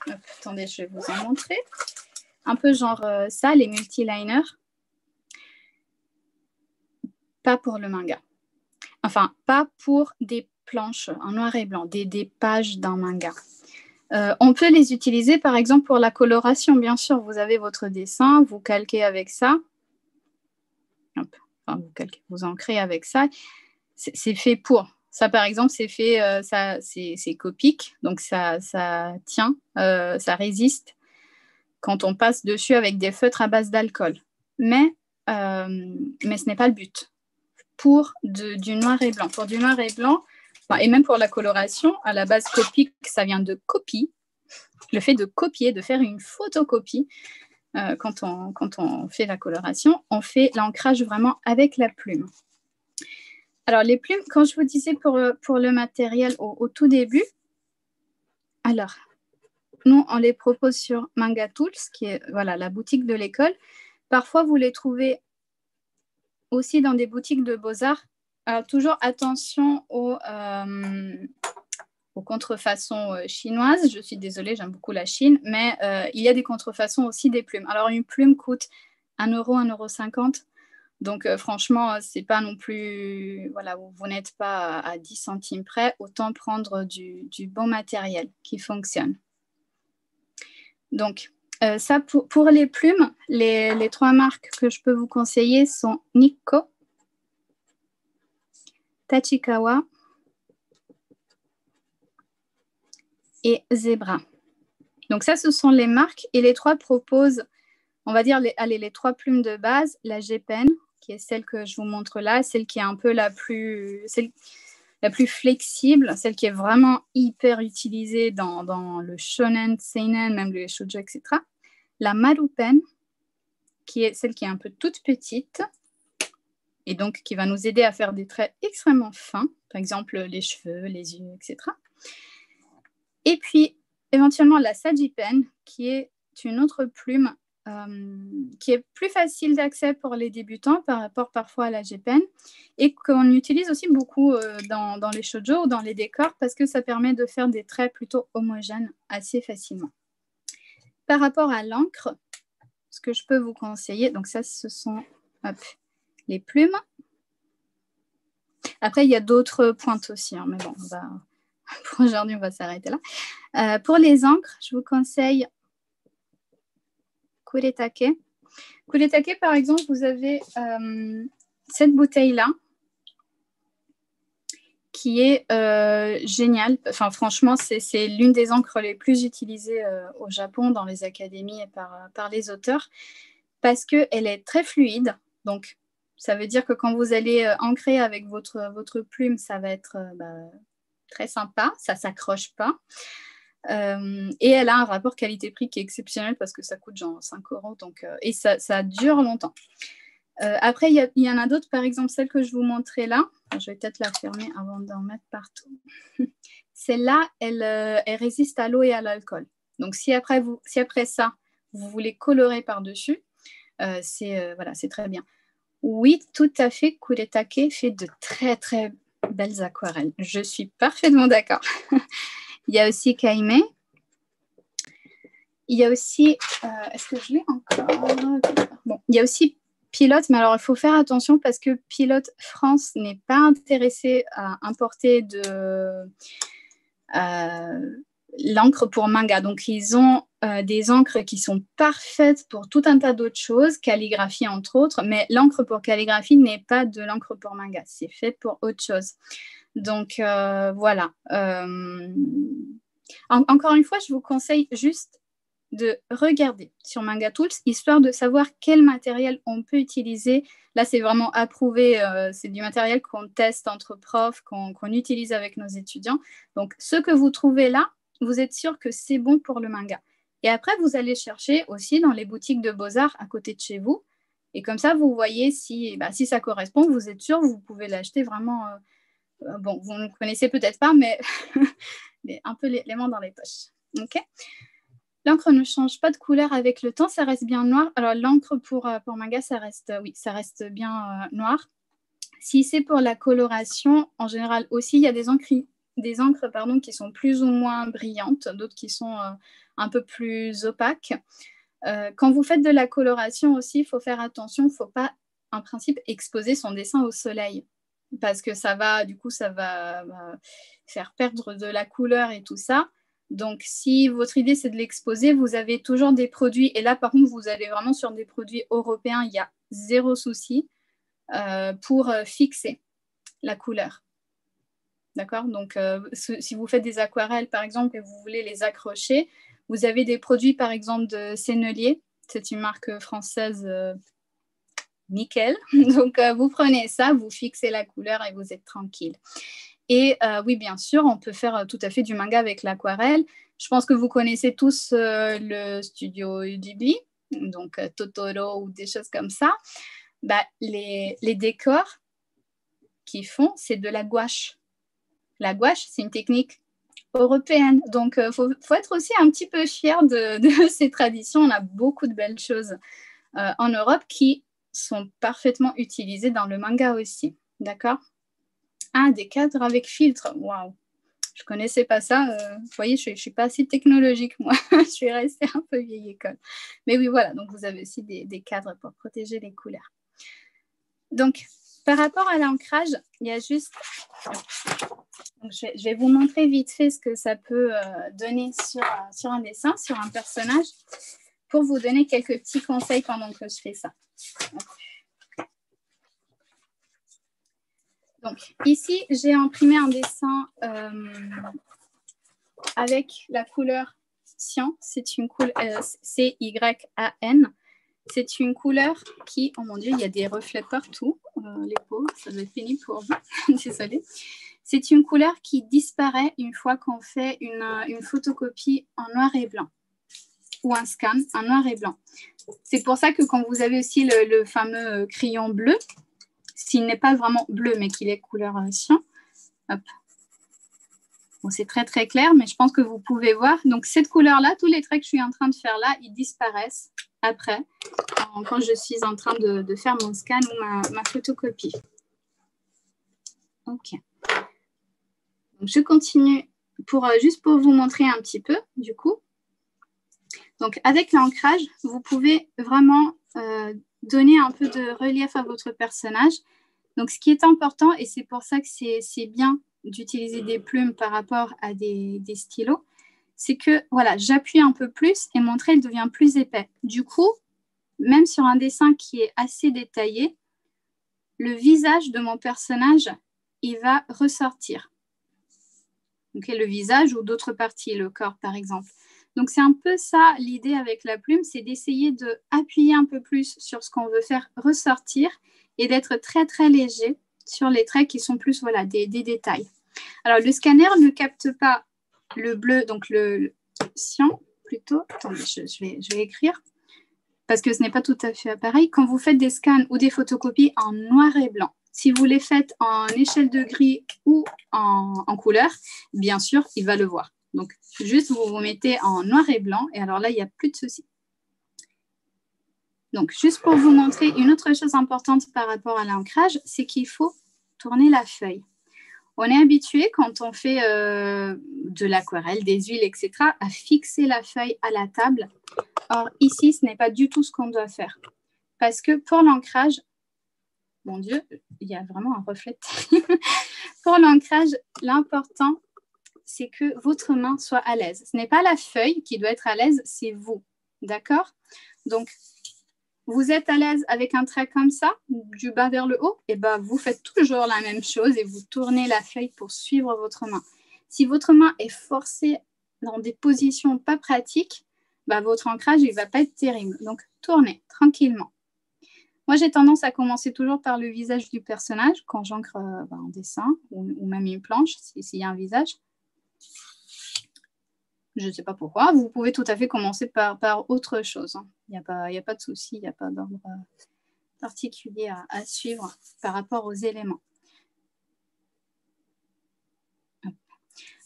attendez, je vais vous en montrer. Un peu genre ça, les multiliners. Pas pour le manga. Enfin, pas pour des planches en noir et blanc, des pages d'un manga. On peut les utiliser, par exemple, pour la coloration. Bien sûr, vous avez votre dessin, vous calquez avec ça. Hop. Enfin, vous ancrez avec ça. C'est fait pour. Ça, par exemple, c'est fait, c'est copique, donc ça tient, ça résiste quand on passe dessus avec des feutres à base d'alcool. Mais ce n'est pas le but. Pour du noir et blanc. Pour du noir et blanc, et même pour la coloration, à la base copique, ça vient de copie. Le fait de copier, de faire une photocopie, quand on fait la coloration, on fait l'ancrage vraiment avec la plume. Alors, les plumes, quand je vous disais pour le matériel au tout début, alors, nous, on les propose sur Manga Tools, qui est la boutique de l'école. Parfois, vous les trouvez aussi dans des boutiques de beaux-arts. Alors, toujours attention aux contrefaçons chinoises. Je suis désolée, j'aime beaucoup la Chine, mais il y a des contrefaçons aussi des plumes. Alors, une plume coûte 1 €, 1,50 €. Donc, franchement, c'est pas non plus... Voilà, vous n'êtes pas à 10 centimes près. Autant prendre du bon matériel qui fonctionne. Donc, ça, pour les plumes, les 3 marques que je peux vous conseiller sont Nikko, Tachikawa et Zebra. Donc, ça, ce sont les marques. Et les 3 proposent, on va dire, les 3 plumes de base. La G-Pen, qui est celle que je vous montre là, celle qui est un peu la plus flexible, celle qui est vraiment hyper utilisée dans le shonen, seinen, même les shoujo, etc. La Maru Pen, qui est celle qui est un peu toute petite et donc qui va nous aider à faire des traits extrêmement fins, par exemple les cheveux, les yeux, etc. Et puis, éventuellement, la Saji Pen, qui est une autre plume qui est plus facile d'accès pour les débutants par rapport parfois à la G-Pen et qu'on utilise aussi beaucoup dans les shoujo ou dans les décors parce que ça permet de faire des traits plutôt homogènes assez facilement. Par rapport à l'encre, ce que je peux vous conseiller, donc ça, ce sont les plumes. Après, il y a d'autres pointes aussi, hein, mais bon, pour aujourd'hui, on va s'arrêter là. Pour les encres, je vous conseille Kuretake. Kuretake, par exemple, vous avez cette bouteille-là qui est géniale. Enfin, franchement, c'est l'une des encres les plus utilisées au Japon dans les académies et par les auteurs parce qu'elle est très fluide. Donc, ça veut dire que quand vous allez ancrer avec votre plume, ça va être très sympa. Ça ne s'accroche pas. Et elle a un rapport qualité-prix qui est exceptionnel parce que ça coûte genre 5 €. Donc, et ça dure longtemps. Après, il y en a d'autres, par exemple, celle que je vous montrais là. Je vais peut-être la fermer avant d'en mettre partout. Celle-là, elle résiste à l'eau et à l'alcool. Donc, si après ça, vous voulez colorer par-dessus, c'est très bien. Oui, tout à fait, Kuretake fait de très, très belles aquarelles. Je suis parfaitement d'accord. Il y a aussi Kaime. Il y a aussi... est-ce que je l'ai encore? Bon, il y a aussi Pilote, mais alors il faut faire attention parce que Pilote France n'est pas intéressé à importer l'encre pour manga. Donc, ils ont des encres qui sont parfaites pour tout un tas d'autres choses, calligraphie entre autres, mais l'encre pour calligraphie n'est pas de l'encre pour manga. C'est fait pour autre chose. Donc, voilà. Encore une fois, je vous conseille juste de regarder sur Manga Tools, histoire de savoir quel matériel on peut utiliser. Là, c'est vraiment approuvé, c'est du matériel qu'on teste entre profs, qu'on utilise avec nos étudiants. Donc, ce que vous trouvez là, vous êtes sûr que c'est bon pour le manga. Et après, vous allez chercher aussi dans les boutiques de beaux-arts à côté de chez vous. Et comme ça, vous voyez si ça correspond, vous êtes sûr, vous pouvez l'acheter vraiment. Bon, vous ne connaissez peut-être pas, mais un peu les mains dans les poches. OK. L'encre ne change pas de couleur avec le temps, ça reste bien noir. Alors, l'encre pour manga, ça reste bien noir. Si c'est pour la coloration, en général aussi, il y a des encres qui sont plus ou moins brillantes, d'autres qui sont un peu plus opaques. Quand vous faites de la coloration aussi, il faut faire attention, il ne faut pas, en principe, exposer son dessin au soleil. Parce que ça va faire perdre de la couleur et tout ça. Donc, si votre idée, c'est de l'exposer, vous avez toujours des produits. Et là, par contre, vous allez vraiment sur des produits européens. Il y a zéro souci pour fixer la couleur. D'accord? Donc, si vous faites des aquarelles, par exemple, et vous voulez les accrocher, vous avez des produits, par exemple, de Sennelier. C'est une marque française nickel. Donc, vous prenez ça, vous fixez la couleur et vous êtes tranquille. Et oui, bien sûr, on peut faire tout à fait du manga avec l'aquarelle. Je pense que vous connaissez tous le studio Ghibli, donc Totoro ou des choses comme ça. Les décors qu'ils font, c'est de la gouache. La gouache, c'est une technique européenne. Donc, il faut être aussi un petit peu fier de ces traditions. On a beaucoup de belles choses en Europe qui sont parfaitement utilisées dans le manga aussi. D'accord? Des cadres avec filtre. Waouh! Je ne connaissais pas ça. Vous voyez, je ne suis pas assez technologique, moi. Je suis restée un peu vieille école. Mais oui, voilà. Donc, vous avez aussi des cadres pour protéger les couleurs. Donc, par rapport à l'ancrage, il y a juste... Donc, je vais vous montrer vite fait ce que ça peut donner sur un dessin, sur un personnage, pour vous donner quelques petits conseils pendant que je fais ça. Donc, ici, j'ai imprimé un dessin avec la couleur cyan. C'est une couleur C-Y-A-N. C'est une couleur qui, oh mon Dieu, il y a des reflets partout. Les pauvres, ça doit être pénible pour vous. Désolée. C'est une couleur qui disparaît une fois qu'on fait une photocopie en noir et blanc ou un scan en noir et blanc. C'est pour ça que quand vous avez aussi le fameux crayon bleu, s'il n'est pas vraiment bleu, mais qu'il est couleur cyan, hop. Bon, c'est très, très clair, mais je pense que vous pouvez voir. Donc, cette couleur-là, tous les traits que je suis en train de faire là, ils disparaissent après, quand je suis en train de faire mon scan ou ma photocopie. OK. Donc, je continue juste pour vous montrer un petit peu, du coup. Donc, avec l'ancrage, vous pouvez vraiment donner un peu de relief à votre personnage. Donc, ce qui est important, et c'est pour ça que c'est bien d'utiliser des plumes par rapport à des stylos, c'est que, voilà, j'appuie un peu plus et mon trait devient plus épais. Du coup, même sur un dessin qui est assez détaillé, le visage de mon personnage, il va ressortir. Okay, le visage ou d'autres parties, le corps par exemple. Donc, c'est un peu ça l'idée avec la plume, c'est d'essayer d'appuyer un peu plus sur ce qu'on veut faire ressortir et d'être très, très léger sur les traits qui sont plus des détails. Alors, le scanner ne capte pas le bleu, donc le cyan plutôt. Attendez, je vais écrire parce que ce n'est pas tout à fait pareil. Quand vous faites des scans ou des photocopies en noir et blanc, si vous les faites en échelle de gris ou en couleur, bien sûr, il va le voir. Donc, juste, vous mettez en noir et blanc et alors là, il n'y a plus de souci. Donc, juste pour vous montrer une autre chose importante par rapport à l'ancrage, c'est qu'il faut tourner la feuille. On est habitué, quand on fait de l'aquarelle, des huiles, etc., à fixer la feuille à la table. Or, ici, ce n'est pas du tout ce qu'on doit faire. Parce que pour l'ancrage, mon Dieu, il y a vraiment un reflet. Pour l'ancrage, l'important, c'est que votre main soit à l'aise. Ce n'est pas la feuille qui doit être à l'aise, c'est vous. D'accord? Donc, vous êtes à l'aise avec un trait comme ça, du bas vers le haut, et bien vous faites toujours la même chose et vous tournez la feuille pour suivre votre main. Si votre main est forcée dans des positions pas pratiques, bah, votre ancrage, il ne va pas être terrible. Donc, tournez tranquillement. Moi, j'ai tendance à commencer toujours par le visage du personnage quand j'ancre un dessin ou même une planche, s'il y a un visage. Je ne sais pas pourquoi. Vous pouvez tout à fait commencer par autre chose. Il n'y a pas de souci, il n'y a pas d'ordre particulier à suivre par rapport aux éléments.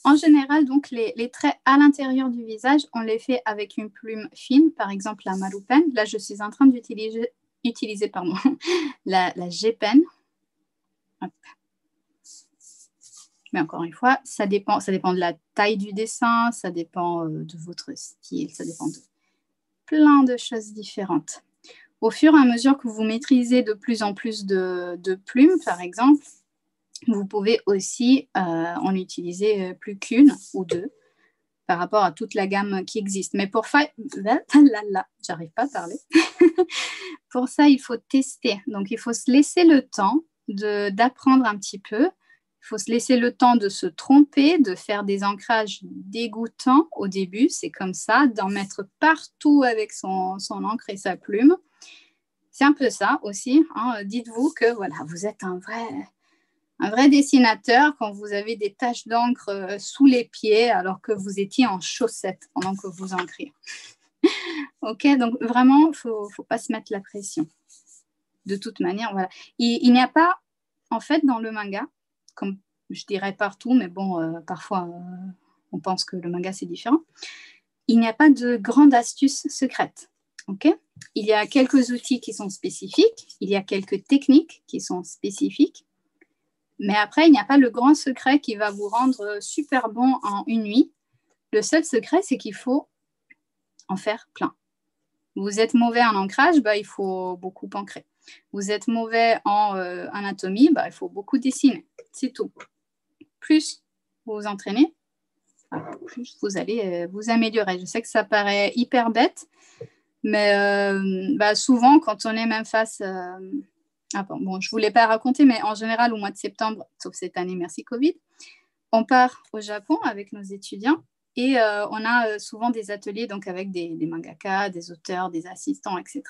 En général, donc, les traits à l'intérieur du visage, on les fait avec une plume fine, par exemple la Marupen. Là, je suis en train d'utiliser la G-Pen. Mais encore une fois, ça dépend de la taille du dessin, ça dépend de votre style, ça dépend de plein de choses différentes. Au fur et à mesure que vous maîtrisez de plus en plus de plumes, par exemple, vous pouvez aussi en utiliser plus qu'une ou deux par rapport à toute la gamme qui existe. Mais pour faire... j'arrive pas à parler. Pour ça, il faut tester. Donc, il faut se laisser le temps d'apprendre un petit peu. Il faut se laisser le temps de se tromper, de faire des ancrages dégoûtants au début. C'est comme ça, d'en mettre partout avec son encre et sa plume. C'est un peu ça aussi. Hein. Dites-vous que voilà, vous êtes un vrai dessinateur quand vous avez des taches d'encre sous les pieds alors que vous étiez en chaussettes pendant que vous encriez. Ok, donc vraiment, il ne faut pas se mettre la pression. De toute manière, voilà. Il n'y a pas, en fait, dans le manga, comme je dirais partout, mais bon, parfois, on pense que le manga, c'est différent. Il n'y a pas de grande astuce secrète. Ok, il y a quelques outils qui sont spécifiques, il y a quelques techniques qui sont spécifiques, mais après, il n'y a pas le grand secret qui va vous rendre super bon en une nuit. Le seul secret, c'est qu'il faut en faire plein. Vous êtes mauvais en ancrage, bah, il faut beaucoup ancrer. Vous êtes mauvais en anatomie, bah, il faut beaucoup dessiner. C'est tout. Plus vous vous entraînez, plus vous allez vous améliorer. Je sais que ça paraît hyper bête, mais souvent, quand on est même face... je ne voulais pas raconter, mais en général, au mois de septembre, sauf cette année, merci Covid, on part au Japon avec nos étudiants et on a souvent des ateliers donc, avec des mangaka, des auteurs, des assistants, etc.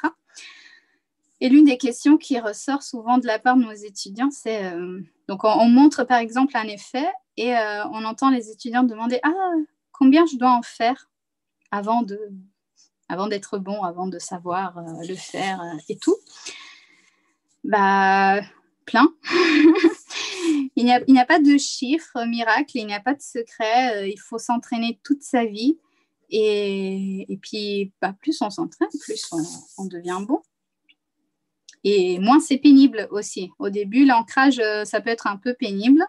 Et l'une des questions qui ressort souvent de la part de nos étudiants, c'est... donc, on montre par exemple un effet et on entend les étudiants demander « Ah, combien je dois en faire avant d'être bon, avant de savoir le faire et tout ?» Bah, plein. Il n'y a pas de chiffre miracle, il n'y a pas de secret. Il faut s'entraîner toute sa vie. Et puis, plus on s'entraîne, plus on devient bon. Et moins c'est pénible aussi. Au début, l'ancrage, ça peut être un peu pénible.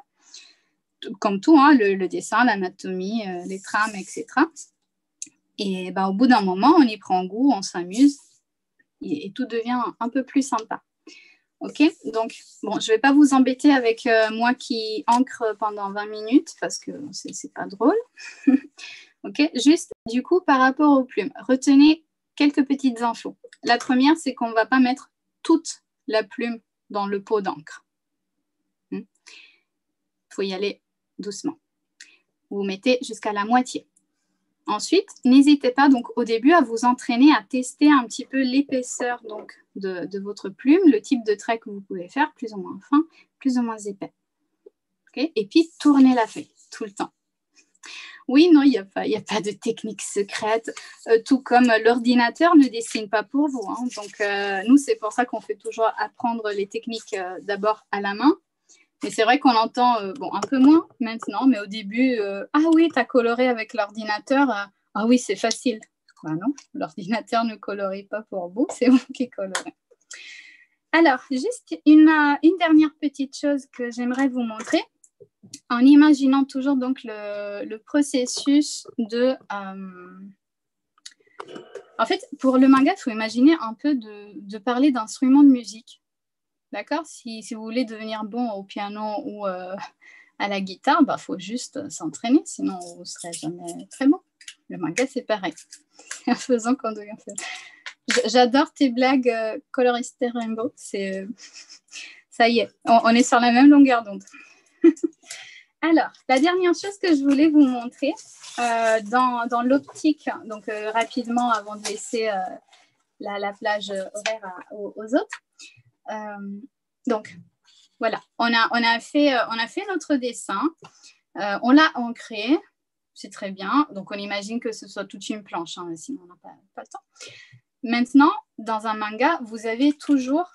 Comme tout, hein, le dessin, l'anatomie, les trames, etc. Et au bout d'un moment, on y prend goût, on s'amuse. Et tout devient un peu plus sympa. Ok, donc, bon, je ne vais pas vous embêter avec moi qui ancre pendant 20 minutes parce que c'est pas drôle. Ok, juste, du coup, par rapport aux plumes, retenez quelques petites infos. La première, c'est qu'on ne va pas mettre toute la plume dans le pot d'encre. Il faut y aller doucement. Vous mettez jusqu'à la moitié. Ensuite, n'hésitez pas donc au début à vous entraîner à tester un petit peu l'épaisseur donc, de votre plume, le type de trait que vous pouvez faire, plus ou moins fin, plus ou moins épais. Okay, et puis, tournez la feuille tout le temps. Oui, non, il n'y a pas de technique secrète, tout comme l'ordinateur ne dessine pas pour vous. Hein. Donc, nous, c'est pour ça qu'on fait toujours apprendre les techniques d'abord à la main. Mais c'est vrai qu'on entend, un peu moins maintenant, mais au début, ah oui, tu as coloré avec l'ordinateur. Ah oui, c'est facile. Bah non, l'ordinateur ne colorie pas pour vous, c'est vous qui colorez. Alors, juste une dernière petite chose que j'aimerais vous montrer, en imaginant toujours donc le processus de... En fait, pour le manga, il faut imaginer un peu de parler d'instruments de musique. D'accord ? Si vous voulez devenir bon au piano ou à la guitare, il faut juste s'entraîner, sinon vous ne serez jamais très bon. Le manga, c'est pareil. C'est en faisant qu'on devient fait. J'adore tes blagues Coloriste Rainbow. Ça y est, on est sur la même longueur d'onde. Alors, la dernière chose que je voulais vous montrer dans l'optique, donc rapidement avant de laisser la plage horaire aux autres. Donc, voilà, on a fait notre dessin, on l'a ancré, c'est très bien. Donc, on imagine que ce soit toute une planche, hein, sinon on n'a pas le temps. Maintenant, dans un manga, vous avez toujours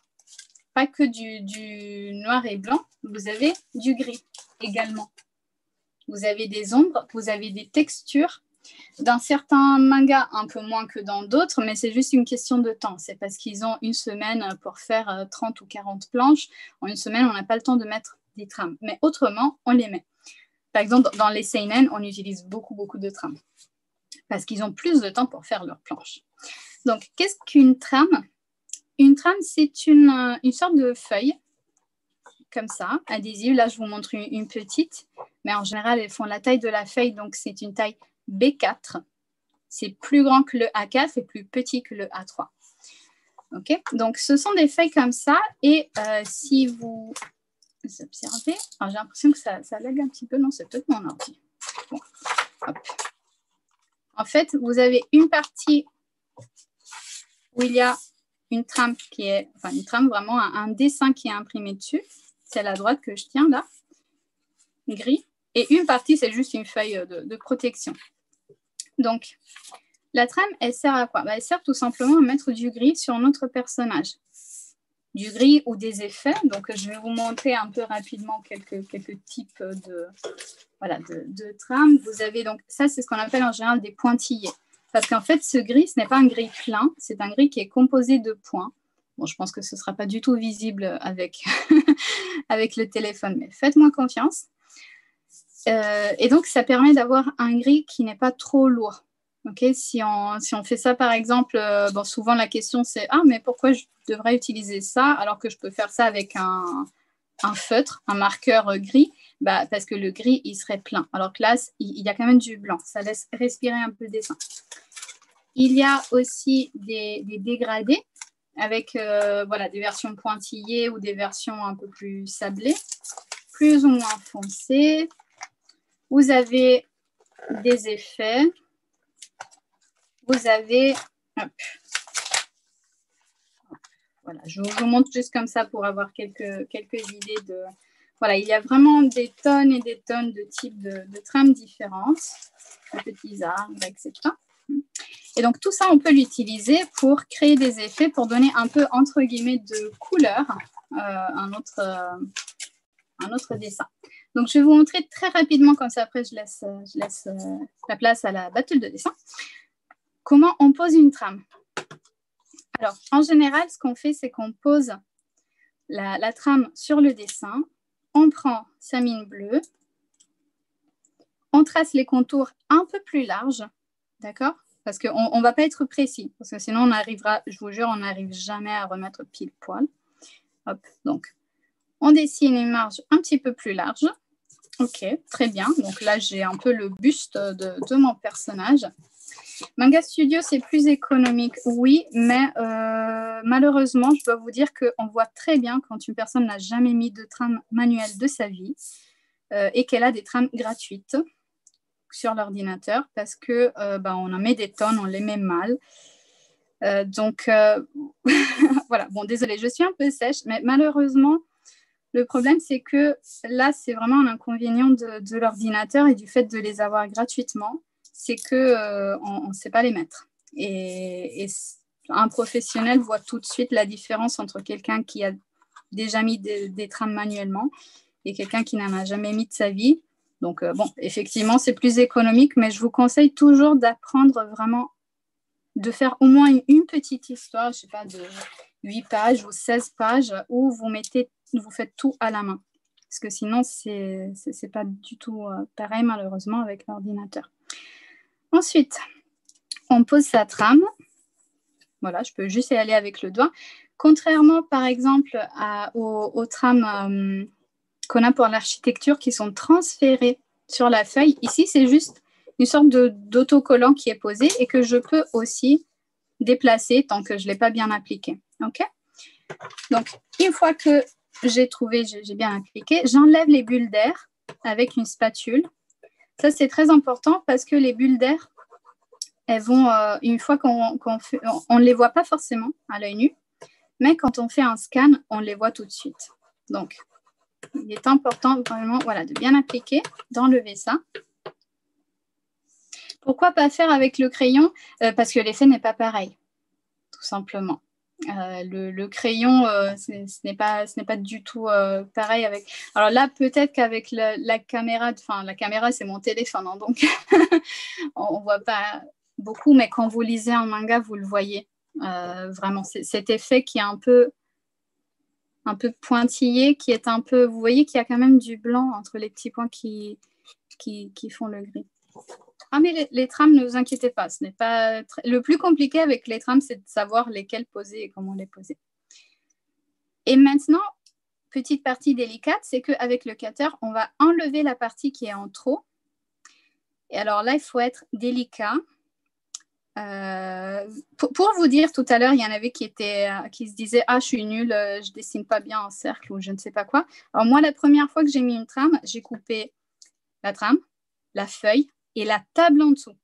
pas que du noir et blanc, vous avez du gris également. Vous avez des ombres, vous avez des textures. Dans certains mangas, un peu moins que dans d'autres, mais c'est juste une question de temps. C'est parce qu'ils ont une semaine pour faire 30 ou 40 planches. En une semaine, on n'a pas le temps de mettre des trames. Mais autrement, on les met. Par exemple, dans les seinen, on utilise beaucoup de trames parce qu'ils ont plus de temps pour faire leurs planches. Donc, qu'est-ce qu'une trame? Une trame, c'est une sorte de feuille, comme ça, adhésive. Là, je vous montre une petite, mais en général, elles font la taille de la feuille, donc c'est une taille B4. C'est plus grand que le A4 et plus petit que le A3. OK? Donc, ce sont des feuilles comme ça, et si vous observez, j'ai l'impression que ça lag un petit peu. Non, c'est peut-être mon ordi. Bon. Hop. En fait, vous avez une partie où il y a une trame qui est, enfin une trame, vraiment un dessin qui est imprimé dessus. C'est à droite que je tiens là, gris. Et une partie, c'est juste une feuille de protection. Donc, la trame, elle sert à quoi? Elle sert tout simplement à mettre du gris sur notre personnage. Du gris ou des effets. Donc, je vais vous montrer un peu rapidement quelques types de trames. Vous avez donc, ça, c'est ce qu'on appelle en général des pointillés. Parce qu'en fait, ce gris, ce n'est pas un gris plein, c'est un gris qui est composé de points. Bon, je pense que ce ne sera pas du tout visible avec, avec le téléphone, mais faites-moi confiance. Et donc, ça permet d'avoir un gris qui n'est pas trop lourd. Okay, si on fait ça, par exemple, souvent la question c'est « Ah, mais pourquoi je devrais utiliser ça alors que je peux faire ça avec un feutre, un marqueur gris ?» Parce que le gris, il serait plein. Alors que là, il y a quand même du blanc. Ça laisse respirer un peu le dessin. Il y a aussi des dégradés avec des versions pointillées ou des versions un peu plus sablées, plus ou moins foncées. Vous avez des effets. Vous avez... Voilà, je vous montre juste comme ça pour avoir quelques idées de... Voilà, il y a vraiment des tonnes et des tonnes de types de trames différentes, de petits arbres, etc. Et donc, tout ça, on peut l'utiliser pour créer des effets, pour donner un peu, entre guillemets, de couleur un autre dessin. Donc, je vais vous montrer très rapidement, comme ça, après, je laisse la place à la battle de dessin. Comment on pose une trame? Alors, en général, ce qu'on fait, c'est qu'on pose la trame sur le dessin. On prend sa mine bleue. On trace les contours un peu plus larges. D'accord? Parce qu'on ne va pas être précis. Parce que sinon, on arrivera, je vous jure, on n'arrive jamais à remettre pile poil. Hop, donc, on dessine une marge un petit peu plus large. OK, très bien. Donc là, j'ai un peu le buste de mon personnage. Manga Studio, c'est plus économique, oui, mais malheureusement, je dois vous dire qu'on voit très bien quand une personne n'a jamais mis de trame manuelle de sa vie et qu'elle a des trames gratuites sur l'ordinateur parce que on en met des tonnes, on les met mal. Voilà, bon, désolée, je suis un peu sèche, mais malheureusement, le problème, c'est que là, c'est vraiment un inconvénient de l'ordinateur et du fait de les avoir gratuitement. C'est qu'on ne sait pas les mettre. Et un professionnel voit tout de suite la différence entre quelqu'un qui a déjà mis des trames manuellement et quelqu'un qui n'en a jamais mis de sa vie. Donc, effectivement, c'est plus économique, mais je vous conseille toujours d'apprendre vraiment, de faire au moins une petite histoire, je ne sais pas, de 8 pages ou 16 pages, où vous faites tout à la main. Parce que sinon, c'est pas du tout pareil, malheureusement, avec l'ordinateur. Ensuite, on pose sa trame. Voilà, je peux juste y aller avec le doigt. Contrairement, par exemple, aux trames qu'on a pour l'architecture qui sont transférées sur la feuille, ici, c'est juste une sorte d'autocollant qui est posé et que je peux aussi déplacer tant que je ne l'ai pas bien appliqué. OK? Donc, une fois que j'ai bien appliqué, j'enlève les bulles d'air avec une spatule. Ça, c'est très important parce que les bulles d'air, elles vont, une fois qu'on fait, on ne les voit pas forcément à l'œil nu, mais quand on fait un scan, on les voit tout de suite. Donc, il est important vraiment de bien appliquer, d'enlever ça. Pourquoi pas faire avec le crayon? Parce que l'effet n'est pas pareil, tout simplement. Le crayon, ce n'est pas du tout pareil avec. Alors là, peut-être qu'avec la caméra, la caméra, c'est mon téléphone, hein, donc on ne voit pas beaucoup, mais quand vous lisez un manga, vous le voyez. Vraiment, c'est cet effet qui est un peu pointillé, qui est un peu. Vous voyez qu'il y a quand même du blanc entre les petits points qui font le gris. Ah, mais les trames, ne vous inquiétez pas, ce n'est pas le plus compliqué avec les trames, c'est de savoir lesquelles poser et comment les poser. Et maintenant, petite partie délicate, c'est qu'avec le cutter, on va enlever la partie qui est en trop. Et alors là, il faut être délicat. Pour vous dire, tout à l'heure, il y en avait qui se disaient « Ah, je suis nulle, je dessine pas bien en cercle » ou je ne sais pas quoi. Alors moi, la première fois que j'ai mis une trame, j'ai coupé la trame, la feuille, et la table en dessous.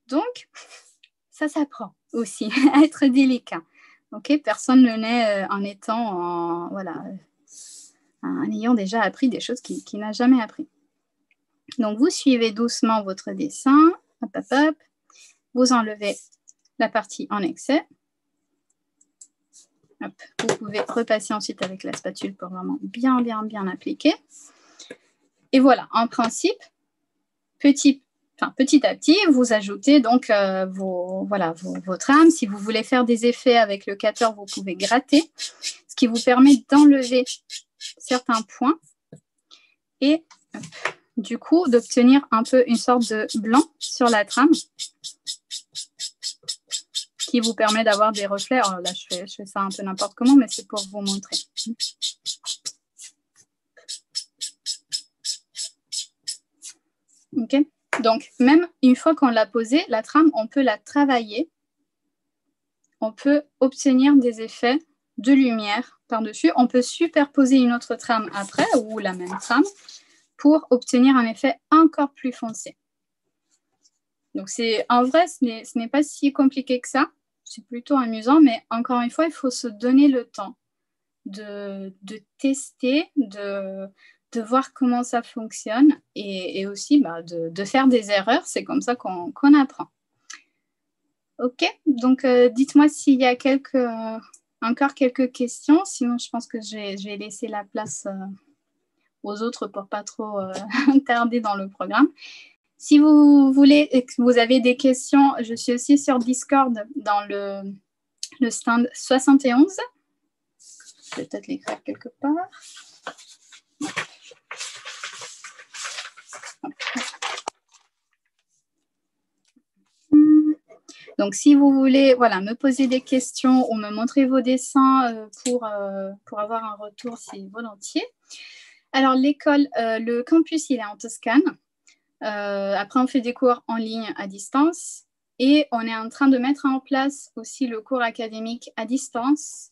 Donc, ça s'apprend aussi à être délicat. Okay, personne ne naît en ayant déjà appris des choses qu'il n'a jamais appris. Donc, vous suivez doucement votre dessin. Hop, hop, hop. Vous enlevez la partie en excès. Hop. Vous pouvez repasser ensuite avec la spatule pour vraiment bien appliquer. Et voilà, en principe, petit à petit, vous ajoutez donc vos trames. Si vous voulez faire des effets avec le cutter, vous pouvez gratter, ce qui vous permet d'enlever certains points et du coup d'obtenir un peu une sorte de blanc sur la trame qui vous permet d'avoir des reflets. Alors là, je fais ça un peu n'importe comment, mais c'est pour vous montrer. Ok. Donc, même une fois qu'on l'a posée, la trame, on peut la travailler. On peut obtenir des effets de lumière par-dessus. On peut superposer une autre trame après, ou la même trame, pour obtenir un effet encore plus foncé. Donc, en vrai, ce n'est pas si compliqué que ça. C'est plutôt amusant, mais encore une fois, il faut se donner le temps de tester, de voir comment ça fonctionne et aussi de faire des erreurs. C'est comme ça qu'on apprend. Ok, donc dites-moi s'il y a encore quelques questions. Sinon, je pense que je vais laisser la place aux autres pour pas trop tarder dans le programme. Si vous voulez et que vous avez des questions, je suis aussi sur Discord dans le stand 71. Je vais peut-être l'écrire quelque part. Donc, si vous voulez me poser des questions ou me montrer vos dessins pour avoir un retour, c'est volontiers. Alors, l'école, le campus, il est en Toscane. Après, on fait des cours en ligne à distance et on est en train de mettre en place aussi le cours académique à distance.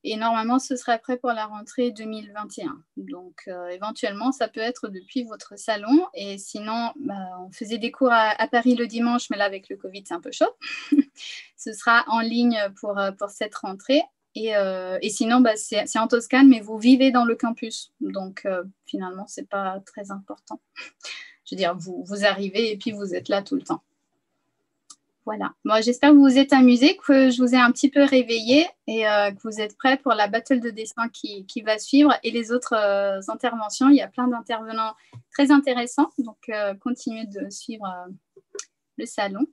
Et normalement, ce serait prêt pour la rentrée 2021. Donc, éventuellement, ça peut être depuis votre salon. Et sinon, on faisait des cours à Paris le dimanche, mais là, avec le Covid, c'est un peu chaud. Ce sera en ligne pour cette rentrée. Et sinon, c'est en Toscane, mais vous vivez dans le campus. Donc, finalement, ce n'est pas très important. Je veux dire, vous arrivez et puis vous êtes là tout le temps. Voilà. Moi, j'espère que vous vous êtes amusés, que je vous ai un petit peu réveillé et que vous êtes prêts pour la battle de dessin qui va suivre et les autres interventions. Il y a plein d'intervenants très intéressants. Donc, continuez de suivre le salon.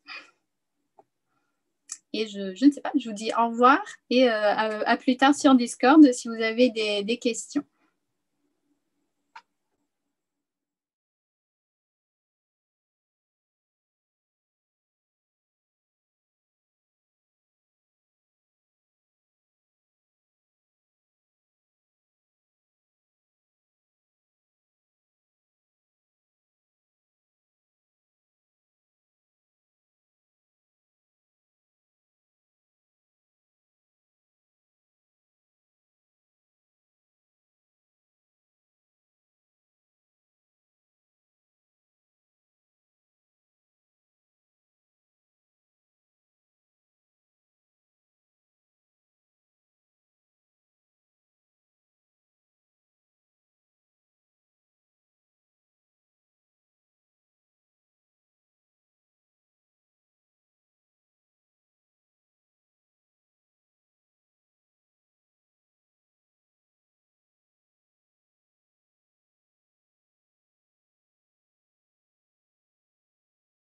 Et je ne sais pas, je vous dis au revoir et à plus tard sur Discord si vous avez des questions.